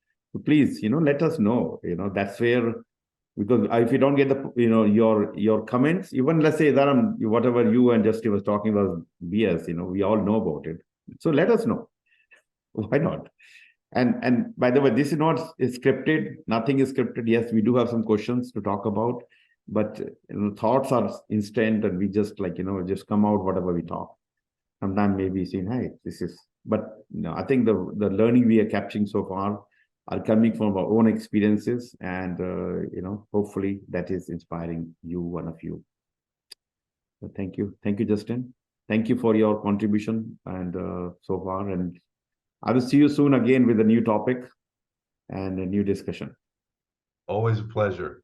S1: please let us know. That's where, because if you don't get the your comments, even let's say Dharam, whatever you and Justin was talking about BS, we all know about it. So let us know. Why not? And by the way, this is not scripted. Nothing is scripted. Yes, we do have some questions to talk about, but thoughts are instant, and we just just come out whatever we talk. Sometimes maybe saying, hey, this is. But I think the learning we are capturing so far are coming from our own experiences, and hopefully that is inspiring you, one of you. So thank you, Justin. Thank you for your contribution and so far, and I will see you soon again with a new topic and a new discussion.
S2: Always a pleasure.